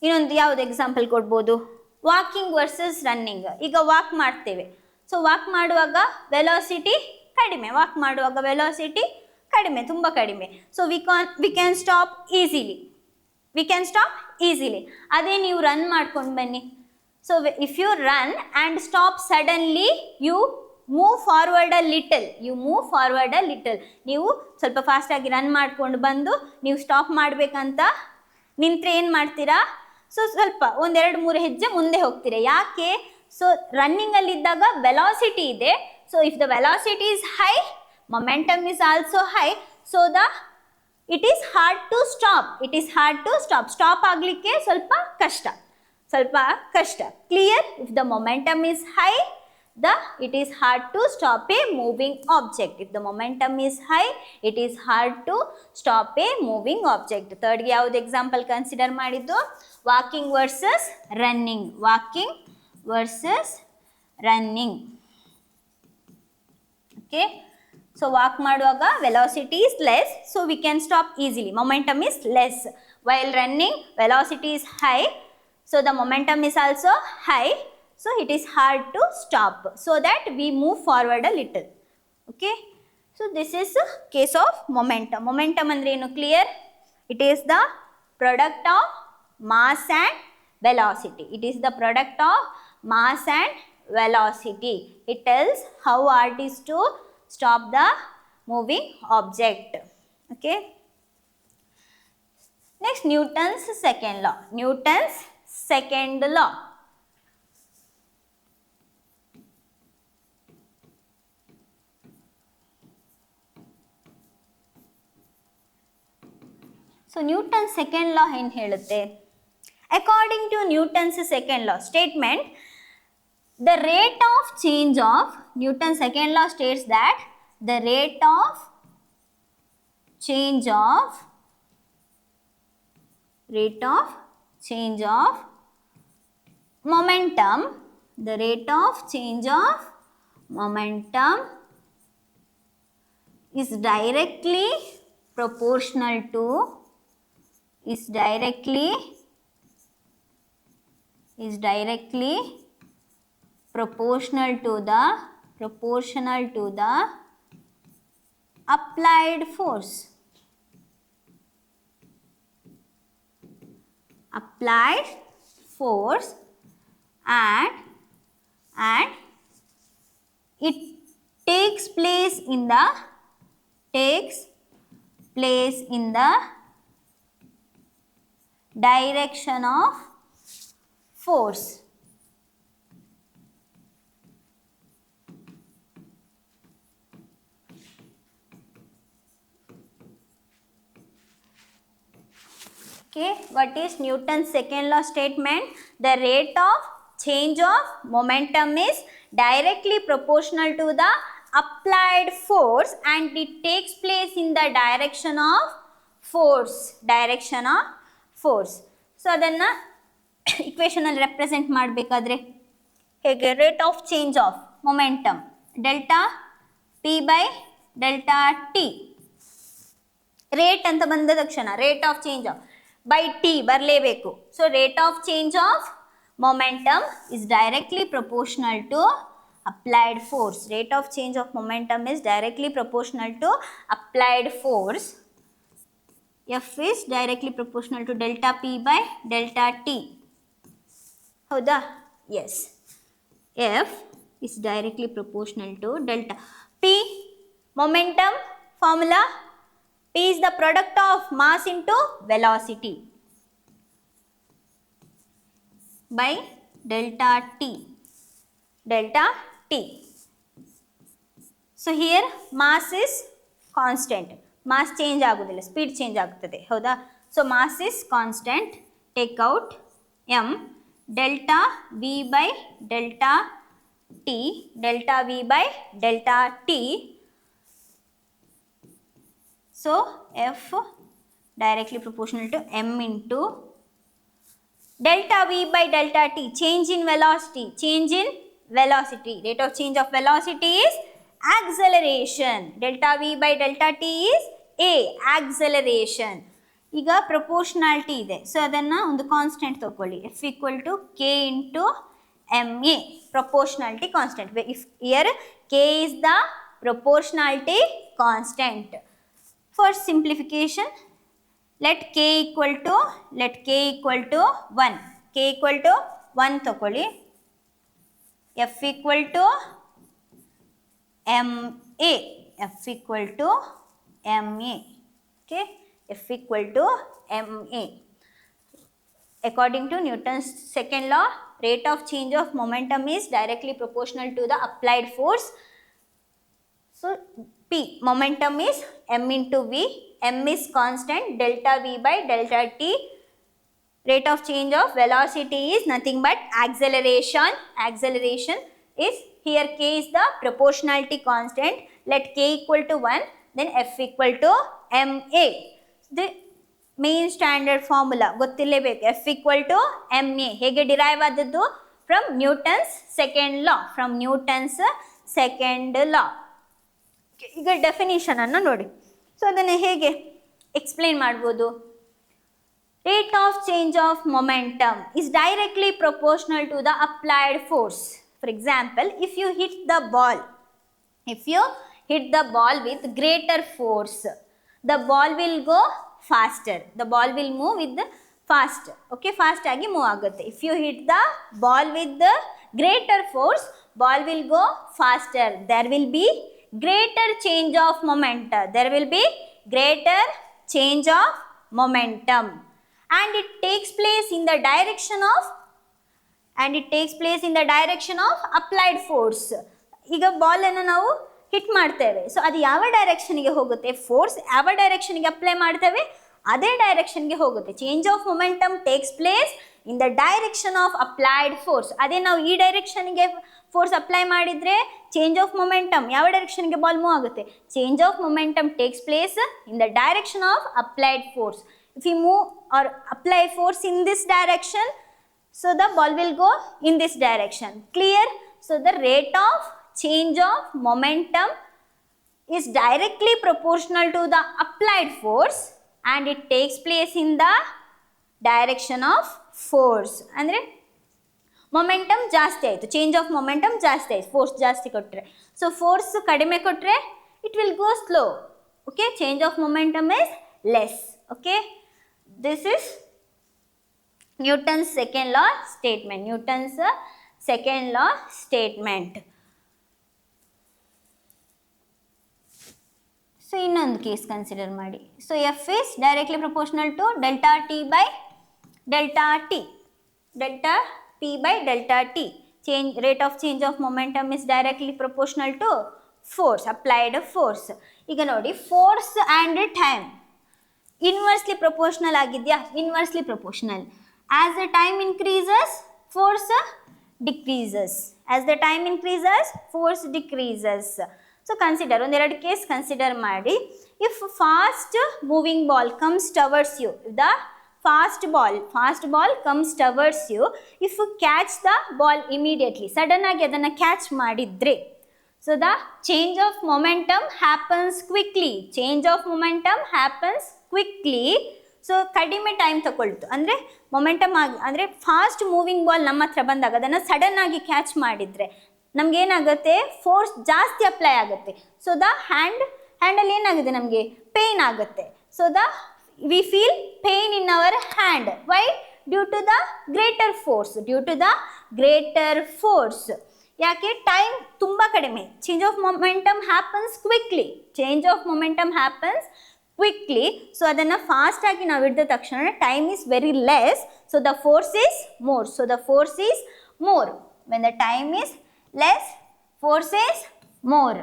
ಇನ್ನೊಂದು ಯಾವುದು ಎಕ್ಸಾಂಪಲ್ ಕೊಡ್ಬೋದು? Walking versus running. ಈಗ ವಾಕ್ ಮಾಡ್ತೇವೆ, ಸೊ ವಾಕ್ ಮಾಡುವಾಗ ವೆಲಾಸಿಟಿ ಕಡಿಮೆ, ತುಂಬ ಕಡಿಮೆ. So we can stop easily. ಅದೇ ನೀವು ರನ್ ಮಾಡ್ಕೊಂಡು ಬನ್ನಿ. So if you run and stop suddenly, you move forward a little. ನೀವು ಸ್ವಲ್ಪ ಫಾಸ್ಟಾಗಿ ರನ್ ಮಾಡ್ಕೊಂಡು ಬಂದು ನೀವು ಸ್ಟಾಪ್ ಮಾಡಬೇಕಂತ ನಿಂತರೆ ಏನು ಮಾಡ್ತೀರಾ? ಸೊ ಸ್ವಲ್ಪ 1-2-3 ಹೆಜ್ಜೆ ಮುಂದೆ ಹೋಗ್ತೀರಾ. ಯಾಕೆ? ಸೊ ರನ್ನಿಂಗಲ್ಲಿದ್ದಾಗ ವೆಲಾಸಿಟಿ ಇದೆ. So if the velocity is high, momentum is also high, so it is hard to stop. Stop ಆಗ್ಲಿಕ್ಕೆ ಸ್ವಲ್ಪ ಕಷ್ಟ. Clear? If the momentum is high, it is hard to stop a moving object. If the momentum is high, it is hard to stop a moving object. Third ಗೆ ಯಾವುದು example consider ಮಾಡಿದ್ದು? Walking versus running. Okay, so walk ಮಾಡುವಾಗ velocity is less, so we can stop easily. Momentum is less. While running, velocity is high, so the momentum is also high, so it is hard to stop, so that we move forward a little. Okay, so this is a case of momentum. Momentum andre enu? Clear? It is the product of mass and velocity. It tells how hard it is to stop the moving object. Okay, next, Newton's second law. So Newton's second law ಏನು ಹೇಳುತ್ತೆ? According to Newton's second law statement, the rate of change of Newton's second law states that the rate of change of momentum, is directly proportional to the applied force. And it takes place in the direction of force. Okay, what is Newton's second law statement? The rate of change of momentum is directly proportional to the applied force and it takes place in the direction of force. Direction of force. So ಅದನ್ನ equation ಅಲ್ಲಿ represent ಮಾಡಬೇಕಾದ್ರೆ ಹೇಗೆ rate of change of momentum delta p by delta t. Rate ಅಂತ ಬಂದ ತಕ್ಷಣ rate of change of by T ಬರಲೇಬೇಕು. So rate of change of momentum is directly proportional to applied force. Rate of change of momentum is directly proportional to applied force. F is directly proportional to delta P by delta T. ಹೌದಾ? Yes, F is directly proportional to delta P. Momentum formula P is the product of mass into velocity by delta T. Delta T. So here mass is constant. Mass change agudilla, speed change agutade. Hauda? So mass is constant. Take out m delta v by delta t. Delta v by delta t. So F directly proportional to m into delta v by delta t. Change in velocity. Change in velocity. Rate of change of velocity is acceleration. Delta v by delta t is a acceleration. ಈಗ proportionality ಇದೆ. ಸೊ ಅದನ್ನು ಒಂದು constant ತಗೊಳ್ಳಿ. F equal to K into M A. Proportionality constant. If here K is the proportionality constant. For simplification, let k equal to 1. K equal to 1 ತಗೊಳ್ಳಿ. F equal to ma. F equal to ma. Okay, F equal to ma. According to Newton's second law, rate of change of momentum is directly proportional to the applied force. So P, momentum is m into v, m is constant, delta v by delta t. Rate of change of velocity is nothing but acceleration. Acceleration is, here k is the proportionality constant. Let k equal to 1, then f equal to ma. The main standard formula ಗೊತ್ತಿರಲೇಬೇಕು. f equal to ma. ಹೇಗೆ derive ಆದದ್ದು? From Newton's second law. From Newton's second law. ಈಗ definition ಅನ್ನು ನೋಡಿ. So ಅದನ್ನು ಹೇಗೆ explain ಮಾಡ್ಬೋದು? Rate of change of momentum is directly proportional to the applied force. For example, if you hit the ball with greater force, the ball will go faster. The ball will move with fast. Okay, fast ಆಗಿ move ಆಗುತ್ತೆ. If you hit the ball with the greater force, ball will go faster. There will be greater change of momentum. There will be greater change of momentum and it takes place in the direction of applied force. ಈಗ ball ಅನ್ನು ನಾವು hit ಮಾಡ್ತೇವೆ. So ಅದು ಯಾವ ಡೈರೆಕ್ಷನ್ಗೆ ಹೋಗುತ್ತೆ? Force ಯಾವ ಡೈರೆಕ್ಷನ್ಗೆ apply ಮಾಡ್ತೇವೆ ಅದೇ ಡೈರೆಕ್ಷನ್ಗೆ ಹೋಗುತ್ತೆ. Change of momentum takes place in the direction of applied force. ಅದೇ ನಾವು ಈ ಡೈರೆಕ್ಷನ್ಗೆ ಫೋರ್ಸ್ ಅಪ್ಲೈ ಮಾಡಿದರೆ ಚೇಂಜ್ ಆಫ್ ಮೊಮೆಂಟಮ್ ಯಾವ ಡೈರೆಕ್ಷನ್ಗೆ ಬಾಲ್ ಮೂವ್ ಆಗುತ್ತೆ? Change of momentum takes place in the direction of applied force. If you move or apply force in this direction, so the ball will go in this direction. Clear? So the rate of change of momentum is directly proportional to the applied force and it takes place in the direction of force. ಅಂದರೆ momentum ಜಾಸ್ತಿ ಆಯಿತು, change of momentum ಜಾಸ್ತಿ ಆಯಿತು, force ಜಾಸ್ತಿ ಕೊಟ್ಟರೆ. So force ಕಡಿಮೆ ಕೊಟ್ಟರೆ it will go slow. Okay, change of momentum is less. Okay, this is Newton's second law statement. Newton's second law statement. So ಇನ್ನೊಂದು ಕೇಸ್ ಕನ್ಸಿಡರ್ ಮಾಡಿ. So F is directly proportional to delta T by delta T. Delta P by delta T. Rate of change of momentum is directly proportional to force, applied force. ಈಗ ನೋಡಿ, force and time. Inversely proportional ಆಗಿದೆಯಾ? Inversely proportional. As the time increases force decreases. As the time increases force decreases. So consider ಒಂದೆರಡು case consider ಮಾಡಿ. If fast moving ball comes towards you, the fast ball comes towards you, if you catch the ball immediately, sudden ಆಗಿ ಅದನ್ನು catch ಮಾಡಿದ್ರೆ, so the change of momentum happens quickly. Change of momentum happens quickly. So ಕಡಿಮೆ time ತಗೊಳ್ತು ಅಂದರೆ momentum ಆಗಿ, ಅಂದರೆ fast moving ball ನಮ್ಮ ಹತ್ರ ಬಂದಾಗ ಅದನ್ನು ಸಡನ್ ಆಗಿ ಕ್ಯಾಚ್ ಮಾಡಿದರೆ ನಮಗೇನಾಗುತ್ತೆ, ಫೋರ್ಸ್ ಜಾಸ್ತಿ ಅಪ್ಲೈ ಆಗುತ್ತೆ. ಸೊ ದ ಹ್ಯಾಂಡಲ್ಲಿ ಏನಾಗುತ್ತೆ, ನಮಗೆ ಪೇಯ್ನ್ ಆಗುತ್ತೆ. So we feel pain in our hand. Why? Due to the greater force. Due to the greater force. ಯಾಕೆ? ಟೈಮ್ ತುಂಬ ಕಡಿಮೆ. Change of momentum happens quickly. Change of momentum happens quickly. So ಅದನ್ನು ಫಾಸ್ಟಾಗಿ ನಾವು ಹಿಡಿದ ತಕ್ಷಣ time is very less. So the force is more. So the force is more. When the time is less, force is more.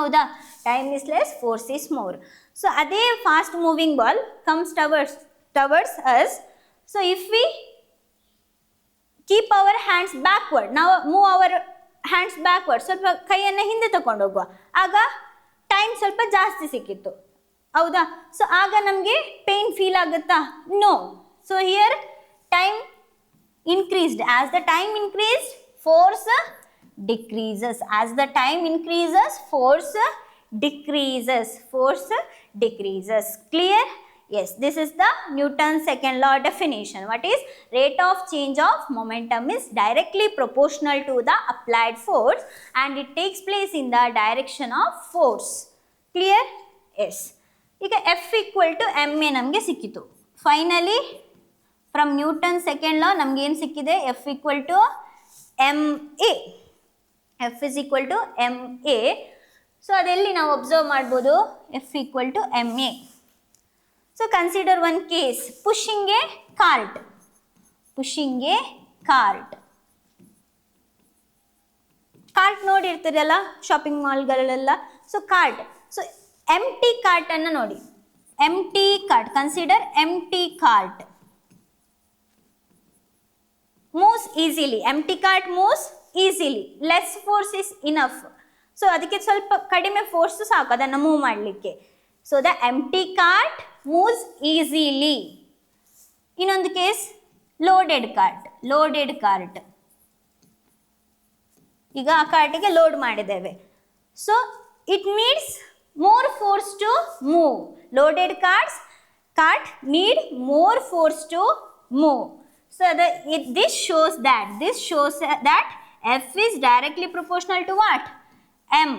ಹೌದಾ? Time is less, force is more. So ಅದೇ fast moving ball comes towards us. So if we keep our hands backward, ನಾವು move hour hands backward, ಸ್ವಲ್ಪ ಕೈಯನ್ನು ಹಿಂದೆ ತಗೊಂಡು ಹೋಗುವ, ಆಗ time ಸ್ವಲ್ಪ ಜಾಸ್ತಿ ಸಿಕ್ಕಿತ್ತು. ಹೌದಾ? ಸೊ ಆಗ ನಮಗೆ ಪೇನ್ ಫೀಲ್ ಆಗುತ್ತಾ? No. So here time increased. As the time increased, force decreases. As the time increases, force decreases. Force decreases. Clear? Yes, this is the Newton's second law definition. What is? Rate of change of momentum is directly proportional to the applied force and it takes place in the direction of force. Clear? Yes. ಈಗ F equal to ma ನಮಗೆ ಸಿಕ್ಕಿತು. Finally, from Newton's second law ನಮಗೆ ಏನು ಸಿಕ್ಕಿದೆ? F equal to ma. F is equal to ma. So ಅದೆಲ್ಲಿ ನಾವು observe ಮಾಡ್ಬೋದು? F equal to ma. So consider one case, pushing a cart. Pushing a cart. Cart ನೋಡಿರ್ತೀರಲ್ಲ shopping ಮಾಲ್ಗಳೆಲ್ಲ. So cart. So empty ಕಾರ್ಟನ್ನು ನೋಡಿ. Empty cart. Consider empty cart. Moves easily. Empty cart moves easily. Less force is enough. So ಅದಕ್ಕೆ ಸ್ವಲ್ಪ ಕಡಿಮೆ force ಸಾಕು ಅದನ್ನು move ಮಾಡಲಿಕ್ಕೆ. So the empty cart moves easily. ಇನ್ನೊಂದು case, loaded cart. Loaded cart. ಈಗ ಆ ಕಾರ್ಟಿಗೆ ಲೋಡ್ ಮಾಡಿದ್ದೇವೆ. So it needs more force to move. Loaded cart need more force to move. So this shows that F is directly proportional to what? M.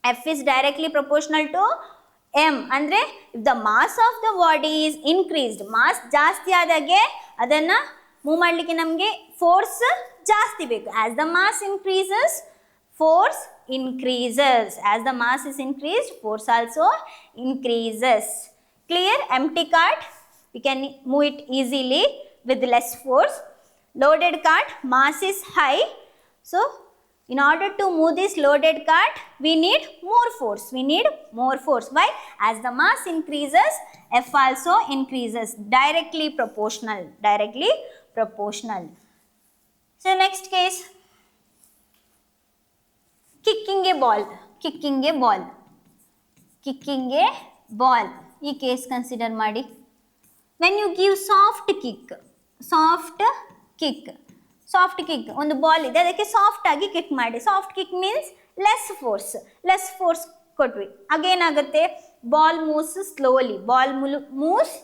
F is directly proportional to M. ಅಂದ್ರೆ if the mass of the body is increased, mass ಜಾಸ್ತಿ ಆದಾಗೆ ಅದನ್ನು move ಮಾಡಲಿಕ್ಕೆ ನಮಗೆ force ಜಾಸ್ತಿ ಬೇಕು. As the mass increases, force increases. As the mass is increased, force also increases. Clear? Empty cart, we can move it easily with less force. Loaded cart, mass is high. So in order to move this loaded cart, we need more force. We need more force. Why? As the mass increases, F also increases. Directly proportional. Directly proportional. So next case, kicking a ball. Kicking a ball. Kicking a ball. ಈ case consider ಮಾಡಿ. When you give soft kick, ಒಂದು ball ಇದೆ, ಅದಕ್ಕೆ soft ಆಗಿ kick ಮಾಡಿ. Soft kick means less force ಕೊಟ್ವಿ. ಆಗೇನಾಗುತ್ತೆ? Ball moves slowly. Ball moves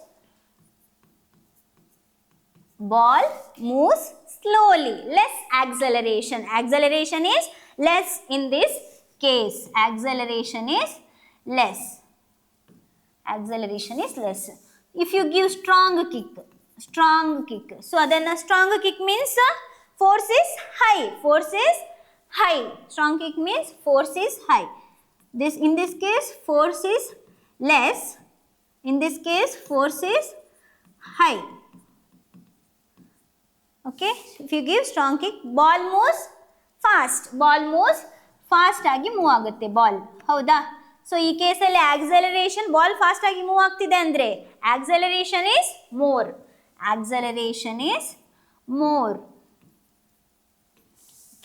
slowly. Less acceleration. Acceleration is less in this case. Acceleration is less. If you give strong kick. So then a strong kick means force is high. Strong kick means force is high. In this case force is less. In this case force is high. Okay, if you give strong kick, ball moves fast. Fast ಆಗಿ move ಆಗುತ್ತೆ ball. ಹೌದಾ? So ಈ ಕೇಸಲ್ಲಿ acceleration, ball fast ಆಗಿ move ಆಗ್ತಿದೆ ಅಂದರೆ acceleration is more. Acceleration is more.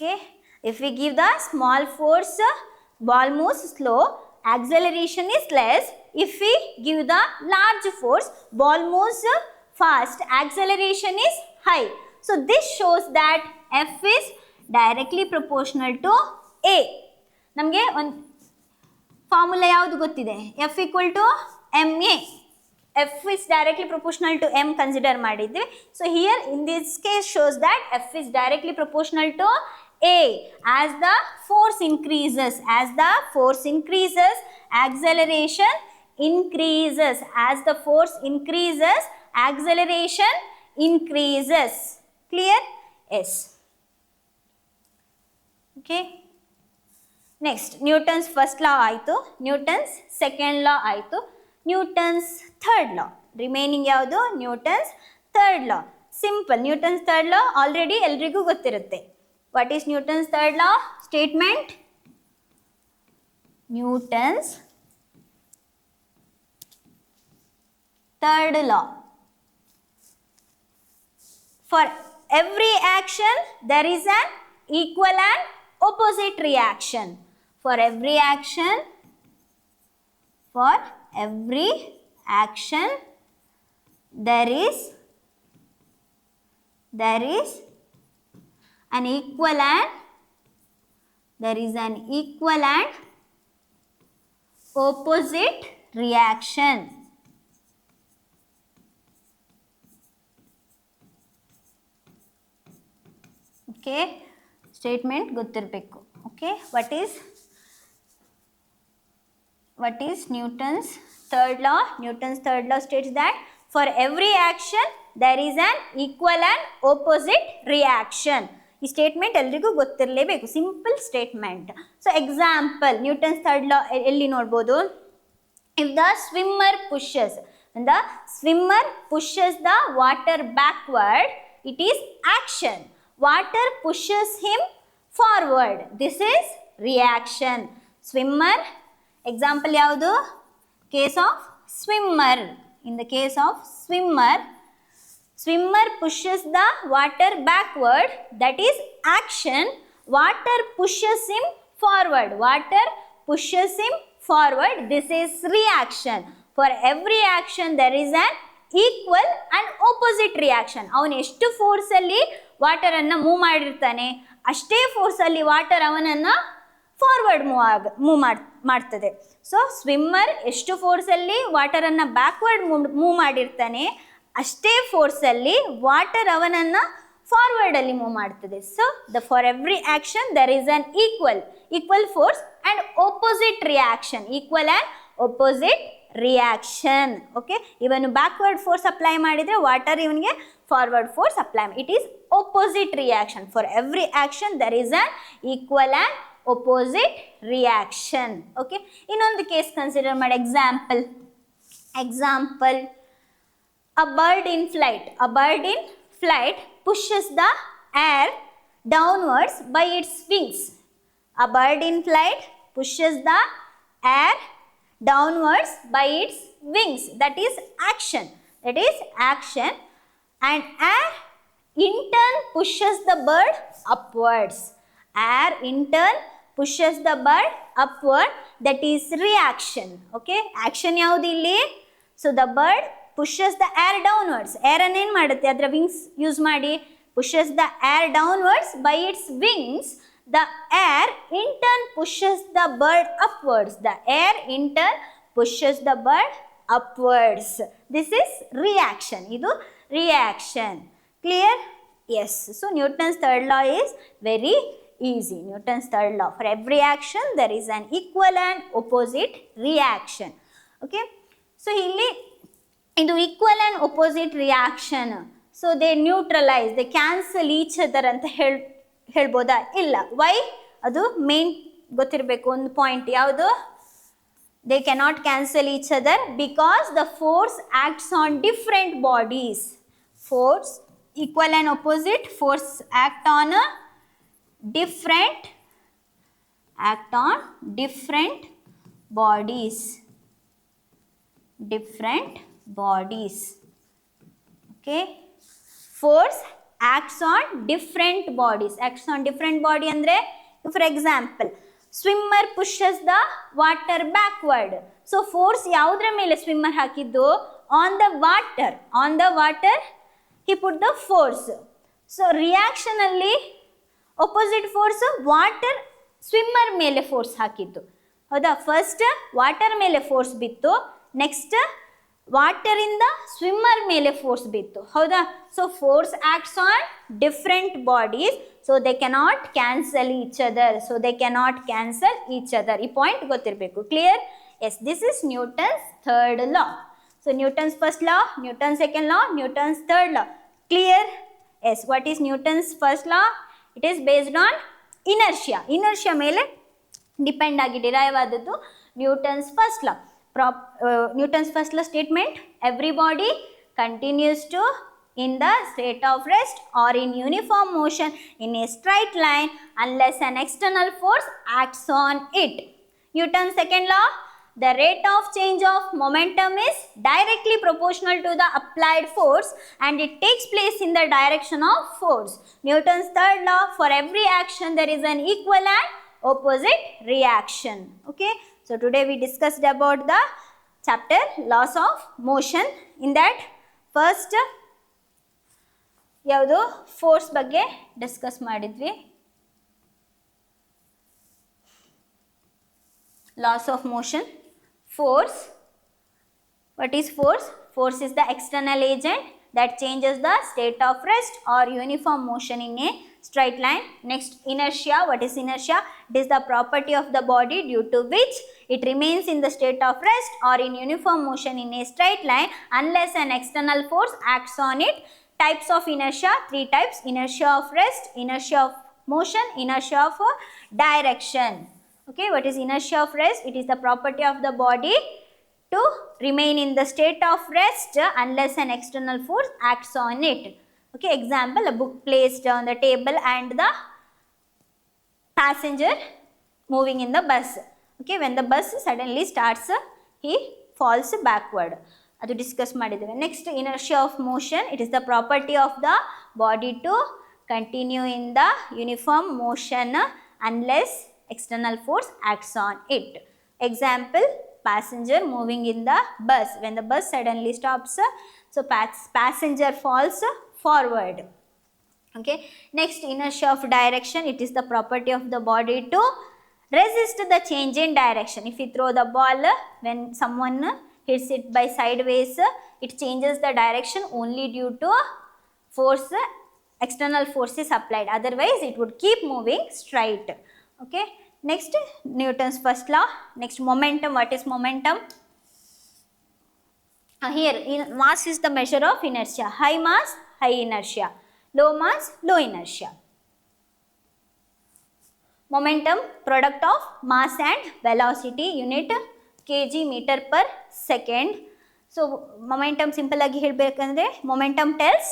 Okay, if we give the small force, ball moves slow, acceleration is less. If we give the large force, ball moves fast, acceleration is high. So this shows that F is directly proportional to A. ನಮಗೆ ಒಂದು formula ಯಾವುದು ಗೊತ್ತಿದೆ? F equal to ma. F is directly proportional to m consider ಮಾಡಿದ್ವಿ. So here in this case shows that F is directly proportional to A. As the force increases, acceleration increases. As the force increases, acceleration increases. Clear? Yes. Okay. Next, Newton's first law ಆಯಿತು, Newton's second law ಆಯಿತು, Newton's third law. Remaining ಯಾವುದು? Newton's third law. Simple. Newton's third law already ಎಲ್ರಿಗೂ ಗೊತ್ತಿರುತ್ತೆ. What is Newton's third law? Statement. Newton's third law. For every action, there is an equal and opposite reaction. For every action, there is an equal and opposite reaction. Okay, statement ಗೊತ್ತಿರಬೇಕು. Okay, what is Newton's third law? Newton's third law states that for every action there is an equal and opposite reaction. ಈ statement ಎಲ್ರಿಗೂ ಗೊತ್ತಿರಲೇಬೇಕು. Simple statement. So example, Newton's third law ಎಲ್ಲಿ ನೋಡ್ಬೋದು? If the swimmer pushes the water backward, it is action. Water pushes him forward, this is reaction. Swimmer, example ಯಾವುದು? Case of swimmer. In the case of swimmer pushes the water backward, that is action. Water pushes him forward, this is reaction. For every action there is an equal and opposite reaction. ಅವನು ಎಷ್ಟು ಫೋರ್ಸಲ್ಲಿ ವಾಟರನ್ನು move ಮಾಡಿರ್ತಾನೆ, ಅಷ್ಟೇ ಫೋರ್ಸಲ್ಲಿ water ಅವನನ್ನು forward move ಮಾಡ್ತದೆ. So swimmer ಎಷ್ಟು ಫೋರ್ಸಲ್ಲಿ ವಾಟರನ್ನು backward move ಮಾಡಿರ್ತಾನೆ, ಅಷ್ಟೇ ಫೋರ್ಸಲ್ಲಿ ವಾಟರ್ ಅವನನ್ನು ಫಾರ್ವರ್ಡಲ್ಲಿ ಮೂವ್ ಮಾಡ್ತದೆ. So for every action there is an equal force and opposite reaction. Okay, ಇವನು ಬ್ಯಾಕ್ವರ್ಡ್ ಫೋರ್ಸ್ ಅಪ್ಲೈ ಮಾಡಿದರೆ ವಾಟರ್ ಇವನಿಗೆ ಫಾರ್ವರ್ಡ್ ಫೋರ್ಸ್ ಅಪ್ಲೈ ಮಾಡಿ. It is opposite reaction. For every action there is an equal and opposite reaction. Okay, ಇನ್ನೊಂದು case consider ಮಾಡಿ. Example, a bird in flight pushes the air downwards by its wings. A bird in flight pushes the air downwards by its wings, that is action. And air in turn pushes the bird upwards. That is reaction. Okay, action ಯಾವುದು ಇಲ್ಲಿ? So the bird pushes the air downwards. air ಅನ್ನು ಏನು ಮಾಡುತ್ತೆ? ಅದರ wings use ಮಾಡಿ pushes the air downwards by its wings. The air in turn pushes the bird upwards. This is reaction. ಇದು reaction. Clear? Yes. So Newton's third law is very easy. Newton's third law. For every action there is an equal and opposite reaction. Okay. So ಇಲ್ಲಿ ಇದು equal and opposite reaction. So they neutralize, they cancel each other ಅಂತ ಹೇಳ್ಬೋದಾ? ಇಲ್ಲ. Why? ಅದು main ಗೊತ್ತಿರಬೇಕು ಒಂದು point. ಯಾವುದು? They cannot cancel each other because the force acts on different bodies. Force, equal and opposite force act on different bodies, different bodies. Okay, force acts on different bodies. Acts on different body andre, for example, swimmer pushes the water backward. So force yaudra mele swimmer hakiddu? On the water. On the water he put the force. So reaction alli opposite force water swimmer mele force hakiddu. ಹೌದಾ? First water ಮೇಲೆ force ಬಿತ್ತು, next water ಇಂದ swimmer ಮೇಲೆ force ಬಿತ್ತು. ಹೌದಾ? So force acts on different bodies, so they cannot cancel each other. So they cannot cancel each other. ಈ point ಗೊತ್ತಿರಬೇಕು. Clear? Yes, this is Newton's third law. So Newton's first law, Newton second law, Newton's third law. Clear? Yes, what is Newton's first law? It is based on inertia. Inertia ಮೇಲೆ depend ಆಗಿ derive ಆದದ್ದು Newton's first law. Newton's first law statement: every body continues to in the state of rest or in uniform motion in a straight line unless an external force acts on it. Newton's second law: the rate of change of momentum is directly proportional to the applied force and it takes place in the direction of force. Newton's third law: for every action there is an equal and opposite reaction. Okay, so today we discussed about the chapter laws of motion. In that first ಯಾವುದು force ಬಗ್ಗೆ discuss ಮಾಡಿದ್ವಿ. laws of motion. Force, what is force? Force is the external agent that changes the state of rest or uniform motion in a straight line. Next, inertia. What is inertia? It is the property of the body due to which it remains in the state of rest or in uniform motion in a straight line unless an external force acts on it. Types of inertia, three types: inertia of rest, inertia of motion, inertia of direction. Okay, what is inertia of rest? It is the property of the body to remain in the state of rest unless an external force acts on it. Okay, example, a book placed on the table and the passenger moving in the bus. Okay, when the bus suddenly starts, he falls backward. Adu discuss madidave. Next, inertia of motion. It is the property of the body to continue in the uniform motion unless external force acts on it. Example, passenger moving in the bus. When the bus suddenly stops, so passenger falls forward. Okay, next, inertia of direction. It is the property of the body to resist the change in direction. If you throw the ball, when someone hits it by sideways, it changes the direction only due to force, external force is applied. Otherwise it would keep moving straight. Okay, next, Newton's first law. Next, momentum. What is momentum? Here mass is the measure of inertia. High mass, high inertia. Low mass, low inertia. Momentum, product of mass and velocity. Unit kg meter per second. So momentum simple agi helbekandre, momentum tells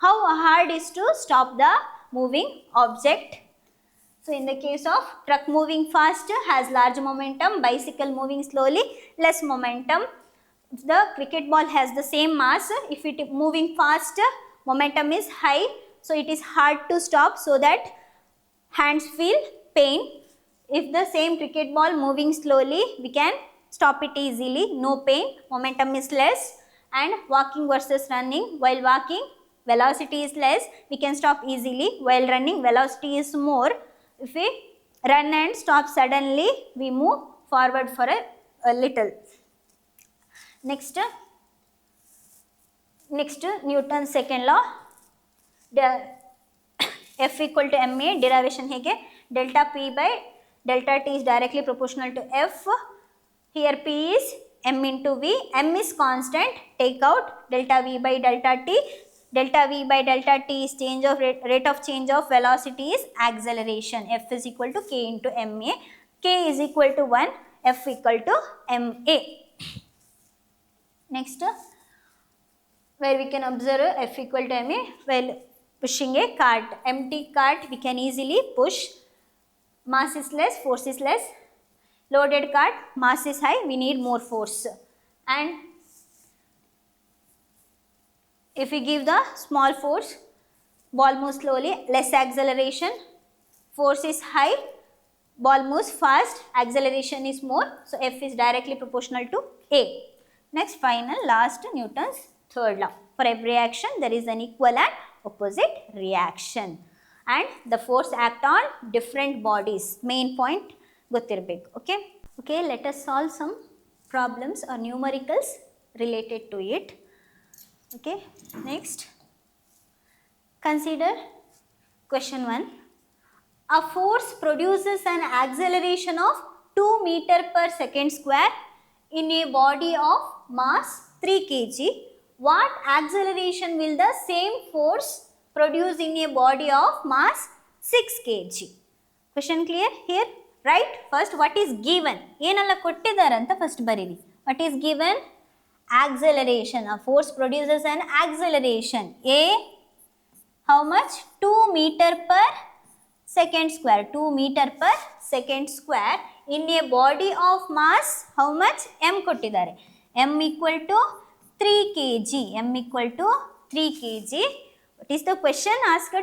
how hard is to stop the moving object. So in the case of truck moving fast has large momentum, bicycle moving slowly less momentum. If the cricket ball has the same mass, if it is moving fast, momentum is high, so it is hard to stop, so that hands feel pain. If the same cricket ball moving slowly, we can stop it easily, no pain, momentum is less. And walking versus running, while walking velocity is less, we can stop easily, while running velocity is more. If we run and stop suddenly, we move forward for a little. Next, Newton's second law. F equal to ma, derivation hege, delta p by delta t is directly proportional to F. Here P is m into V. M is constant, take out delta V by delta t. Delta V by delta t is change of rate of change of velocity is acceleration. F is equal to k into ma. K is equal to 1, F equal to ma. Next, where we can observe F equal to ma, while pushing a cart, empty cart we can easily push. Mass is less, force is less. loaded cart, mass is high, we need more force. And if we give the small force, ball moves slowly, less acceleration, force is high, ball moves fast, acceleration is more, so F is directly proportional to A. Next, final, last, Newton's third law. For every action, there is an equal and opposite reaction. And the force act on different bodies. Main point, ಗೊತ್ತಿರಬೇಕು. Okay, let us solve some problems or numericals related to it. Okay, next, consider question 1. A force produces an acceleration of 2 meter per second square in a body of mass 3 kg. What acceleration will the same force produce in a body of mass 6 kg? Question clear here? Right? First, what is given? ಏನಲ್ಲ ಕೊಟ್ಟಿದ್ದಾರೆ ಅಂತ first ಬರೀರಿ. What is given? Acceleration. A force produces an acceleration. A, how much? 2 meter per second square. 2 meter per second square in a body of mass, how much? M ಕೊಟ್ಟಿದ್ದಾರೆ. M equal to 3 kg. M equal to 3 kg. What is the question asked?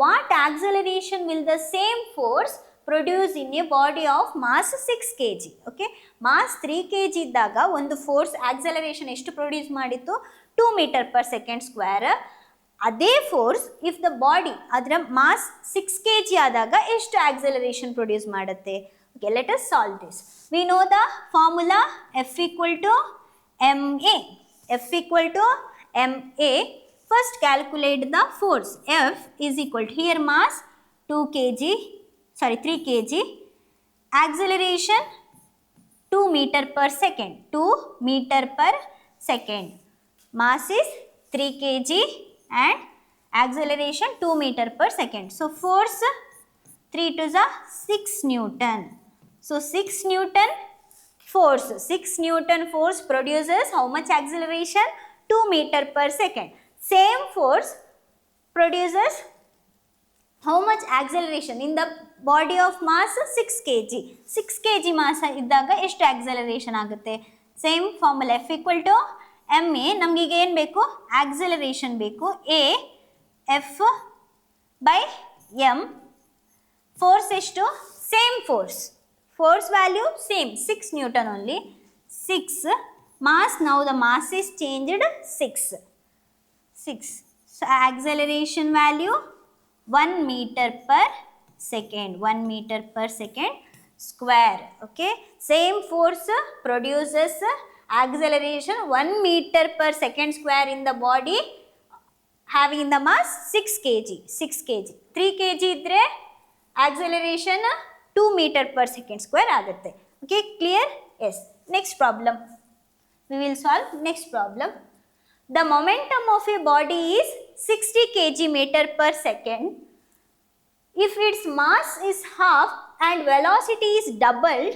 What acceleration will the same force produce in a body of mass 6 kg? Okay, mass 3 kg ಇದ್ದಾಗ ಒಂದು force acceleration ಎಷ್ಟು produce ಮಾಡಿತ್ತು? 2 meter per second square. ಅದೇ force if the body ಅದರ mass 6 kg ಆದಾಗ ಎಷ್ಟು acceleration produce ಮಾಡುತ್ತೆ? Okay, let us solve this. We know the formula F equal to ma. F equal to ma. First calculate the force. F is equal to, here mass 3 kg, acceleration 2 meter per second, 2 meter per second. Mass is 3 kg and acceleration 2 meter per second. So force 3 to the 6 Newton. So 6 Newton force. 6 Newton force produces how much acceleration? 2 meter per second. Same force produces how much acceleration in the body of mass 6 kg. 6 kg mass ಇದ್ದಾಗ ಎಷ್ಟು acceleration ಆಗುತ್ತೆ? Same formula F equal to ma. ನಮಗೆ ಈಗ ಏನು ಬೇಕು? Acceleration ಬೇಕು. A F by m. Force ಎಷ್ಟು? Same force. Force value same, 6 Newton only. 6 mass, now the mass is changed 6. So acceleration value 1 meter per second. 1 meter per second square. Okay, same force produces acceleration 1 meter per second square in the body having the mass 6 kg. 6 kg. 3 kg ಇದ್ರೆ acceleration 2 meter per second square ಆಗುತ್ತೆ. Okay, clear? Yes. Next problem. We will solve next problem. The momentum of a body is 60 kg meter per second. If its mass is half and velocity is doubled,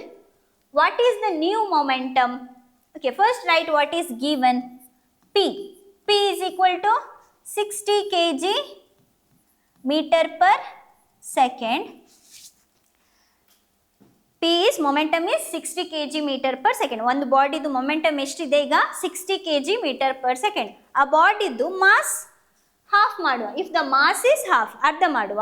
what is the new momentum? Okay, first write what is given. P. P is equal to 60 kg meter per second. P is momentum is 60 kg meter per second. ಒಂದು ಬಾಡಿದು momentum ಎಷ್ಟಿದೆ ಈಗ? 60 kg meter per second. ಆ ಬಾಡಿದು mass half ಮಾಡುವ. If the mass is half, ಅರ್ಧ ಮಾಡುವ.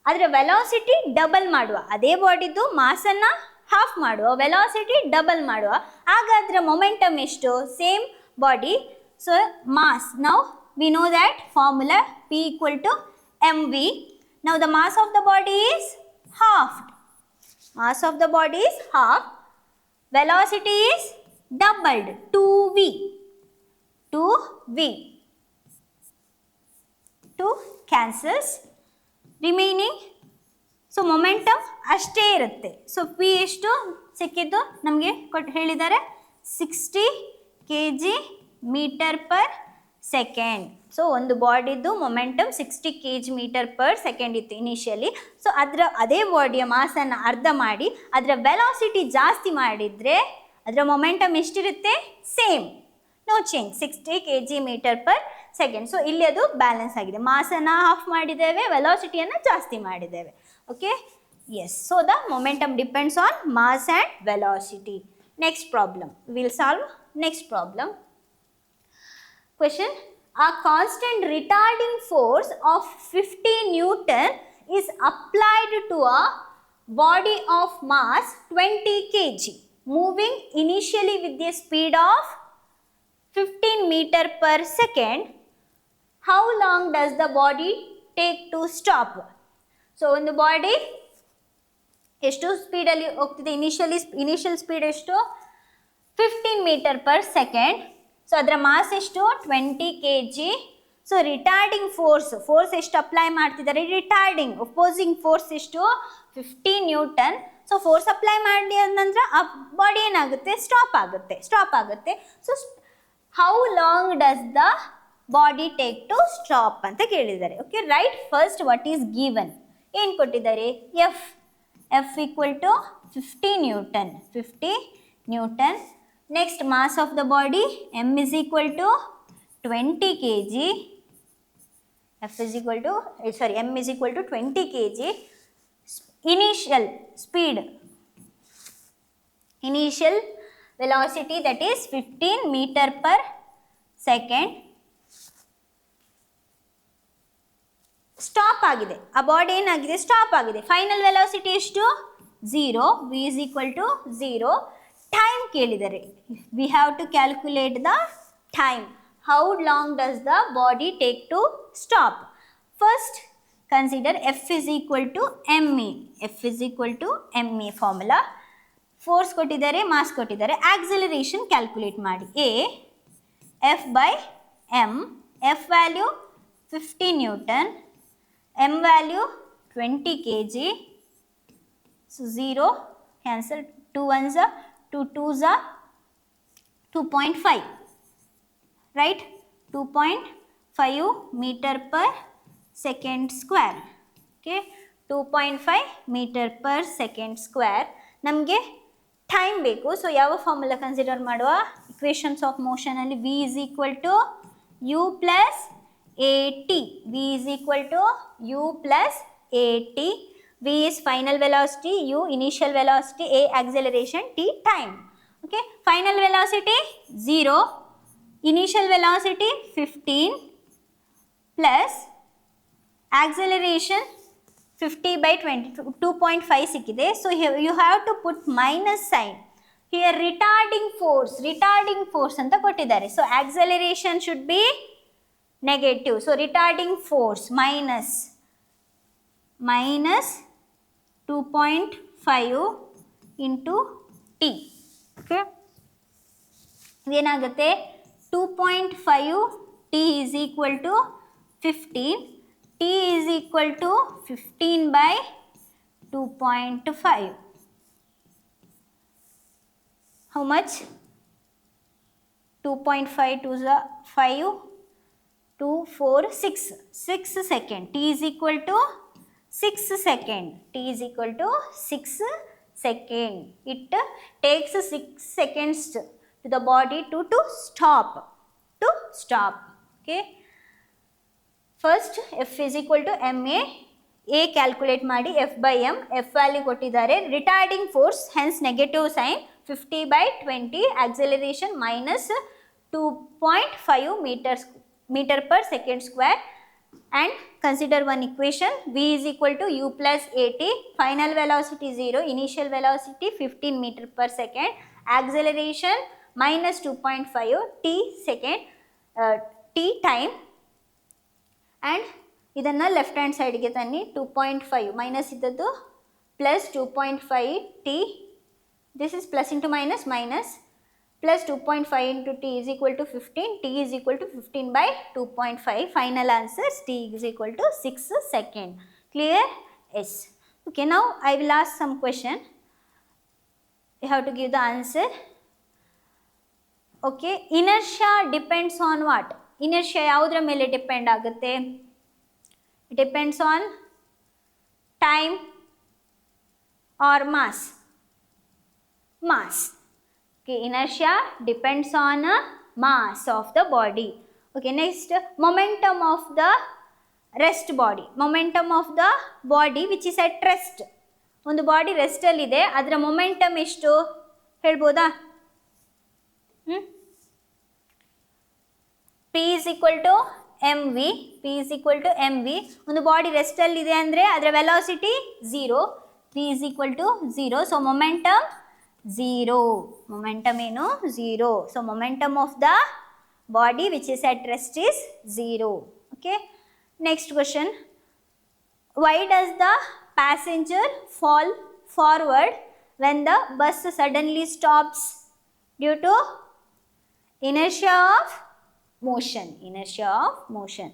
ಅದರ ವೆಲಾಸಿಟಿ ಡಬಲ್ ಮಾಡುವ. ಅದೇ ಬಾಡಿದು ಮಾಸನ್ನು ಹಾಫ್ ಮಾಡುವ, ವೆಲಾಸಿಟಿ ಡಬಲ್ ಮಾಡುವ. ಆಗ ಅದರ ಮೊಮೆಂಟಮ್ ಎಷ್ಟು? Same body. So mass, now we know that formula P equal to mv. Now the mass of the body is halved. Mass of the body is half. Velocity is doubled. 2v. 2 cancels. Remaining. So momentum ಅಷ್ಟೇ ಇರುತ್ತೆ. So P ಎಷ್ಟು ಸಿಕ್ಕಿದ್ದು ನಮಗೆ ಹೇಳಿದ್ದಾರೆ? 60 kg meter per second. So ಒಂದು ಬಾಡಿದು momentum 60 kg meter per second ಇತ್ತು initially. So ಅದೇ ಬಾಡಿಯ ಮಾಸನ್ನು ಅರ್ಧ ಮಾಡಿ ಅದರ ವೆಲಾಸಿಟಿ ಜಾಸ್ತಿ ಮಾಡಿದರೆ ಅದರ ಮೊಮೆಂಟಮ್ ಎಷ್ಟಿರುತ್ತೆ? Same, no change, 60 kg meter per second. So ಇಲ್ಲಿ ಅದು ಬ್ಯಾಲೆನ್ಸ್ ಆಗಿದೆ. ಮಾಸನ್ನು ಹಾಫ್ ಮಾಡಿದ್ದೇವೆ, ವೆಲಾಸಿಟಿಯನ್ನು ಜಾಸ್ತಿ ಮಾಡಿದ್ದೇವೆ. Okay, Yes, so the momentum depends on mass and velocity. Next problem, we will solve next problem. Question, a constant retarding force of 50 Newton is applied to a body of mass 20 kg moving initially with the speed of 15 meter per second. How long does the body take to stop? So ಒಂದು body ಎಷ್ಟು ಸ್ಪೀಡಲ್ಲಿ ಹೋಗ್ತಿದೆ, initial speed ಎಷ್ಟು 15 metre per second. So ಅದರ mass ಎಷ್ಟು 20 kg. So retarding force ಎಷ್ಟು apply ಮಾಡ್ತಿದ್ದಾರೆ, retarding opposing force ಎಷ್ಟು 50 Newton. So force apply ಮಾಡಿ ನಂತರ ಆ ಬಾಡಿ ಏನಾಗುತ್ತೆ, ಸ್ಟಾಪ್ ಆಗುತ್ತೆ. So how long does the body take to stop ಅಂತ ಕೇಳಿದ್ದಾರೆ. Okay, write first what is given. ಏನು ಕೊಟ್ಟಿದ್ದಾರೆ, F equal to 50 newton. Next mass of the body M is equal to 20 kg. M is equal to 20 kg. Initial velocity that is 15 meter per second. Stop ಆಗಿದೆ, ಆ body ಏನಾಗಿದೆ, stop ಆಗಿದೆ. Final velocity ಎಷ್ಟು 0, v is equal to 0. Time ಕೇಳಿದರೆ, we have to calculate the time. How long does the body take to stop. First consider F is equal to M E formula. Force ಕೊಟ್ಟಿದ್ದಾರೆ, mass ಕೊಟ್ಟಿದ್ದಾರೆ, acceleration calculate ಮಾಡಿ. F by M, F value 50 newton, m value 20 kg. So 0 cancel, 2 1s are 2 2s are 2.5, right? 2.5 meter per second square. Okay, 2.5 meter per second square. ನಮಗೆ time ಬೇಕು. So ಯಾವ formula consider ಮಾಡುವ, equations of motion ಅಲ್ಲಿ v is equal to u plus at. v is equal to u plus at. v is final velocity, u initial velocity, a acceleration, t time. Okay, final velocity 0, initial velocity 15 plus acceleration 50 by 20, 2.5 ಸಿಕ್ಕಿದೆ. So you have to put minus sign here. retarding force ಅಂತ ಕೊಟ್ಟಿದ್ದಾರೆ. So acceleration should be negative. So retarding force minus 2.5 into t. Okay, ಏನಾಗುತ್ತೆ 2.5 t is equal to 15. t is equal to 15 by 2.5. how much? 2.5 to the 5, 2 4 6 second. t is equal to 6 second. t is equal to 6 second. It takes 6 seconds to the body to stop. Okay, first f is equal to ma. a calculate ಮಾಡಿ, f by m, f value ಕೊಟ್ಟಿದ್ದಾರೆ. Retarding force, hence negative sign, 50 by 20, acceleration minus 2.5 meter per second square. And consider one equation, v is equal to u plus at. Final velocity 0, initial velocity 15 meter per second, acceleration minus 2.5, t second, t time. And ಇದನ್ನು left hand ಸೈಡ್ಗೆ ತನ್ನಿ. 2.5 minus ಇದ್ದದ್ದು plus 2.5 t. This is plus into minus plus 2.5 into t is equal to 15. t is equal to 15 by 2.5. Final answers, t is equal to 6 second. Clear? Yes. Okay, now I will ask some question. You have to give the answer. Okay, inertia depends on what? Inertia ಯಾವುದರ ಮೇಲೆ depend ಆಗುತ್ತೆ? It depends on time or mass. Okay, inertia depends on mass of the body. Okay, next, momentum of the body which is at rest. ಒಂದು body ರೆಸ್ಟಲ್ಲಿದೆ, ಅದರ momentum ಎಷ್ಟು ಹೇಳ್ಬೋದಾ? P is equal to mv. P is equal to mv. ಒಂದು body ರೆಸ್ಟಲ್ಲಿದೆ ಅಂದರೆ ಅದರ velocity 0. P is equal to 0. So momentum 0. Momentum ಏನು? 0. So momentum of the body which is at rest is 0. Okay. Next question. Why does the passenger fall forward when the bus suddenly stops? Due to inertia of motion. Inertia of motion.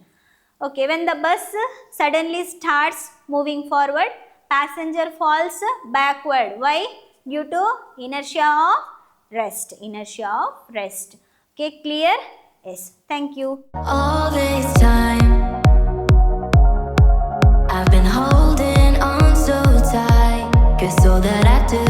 Okay. When the bus suddenly starts moving forward, passenger falls backward. Why? Due to inertia of rest. Inertia of rest. Okay. Clear? Yes. Thank you. All this time I've been holding on so tight, 'cause all that I do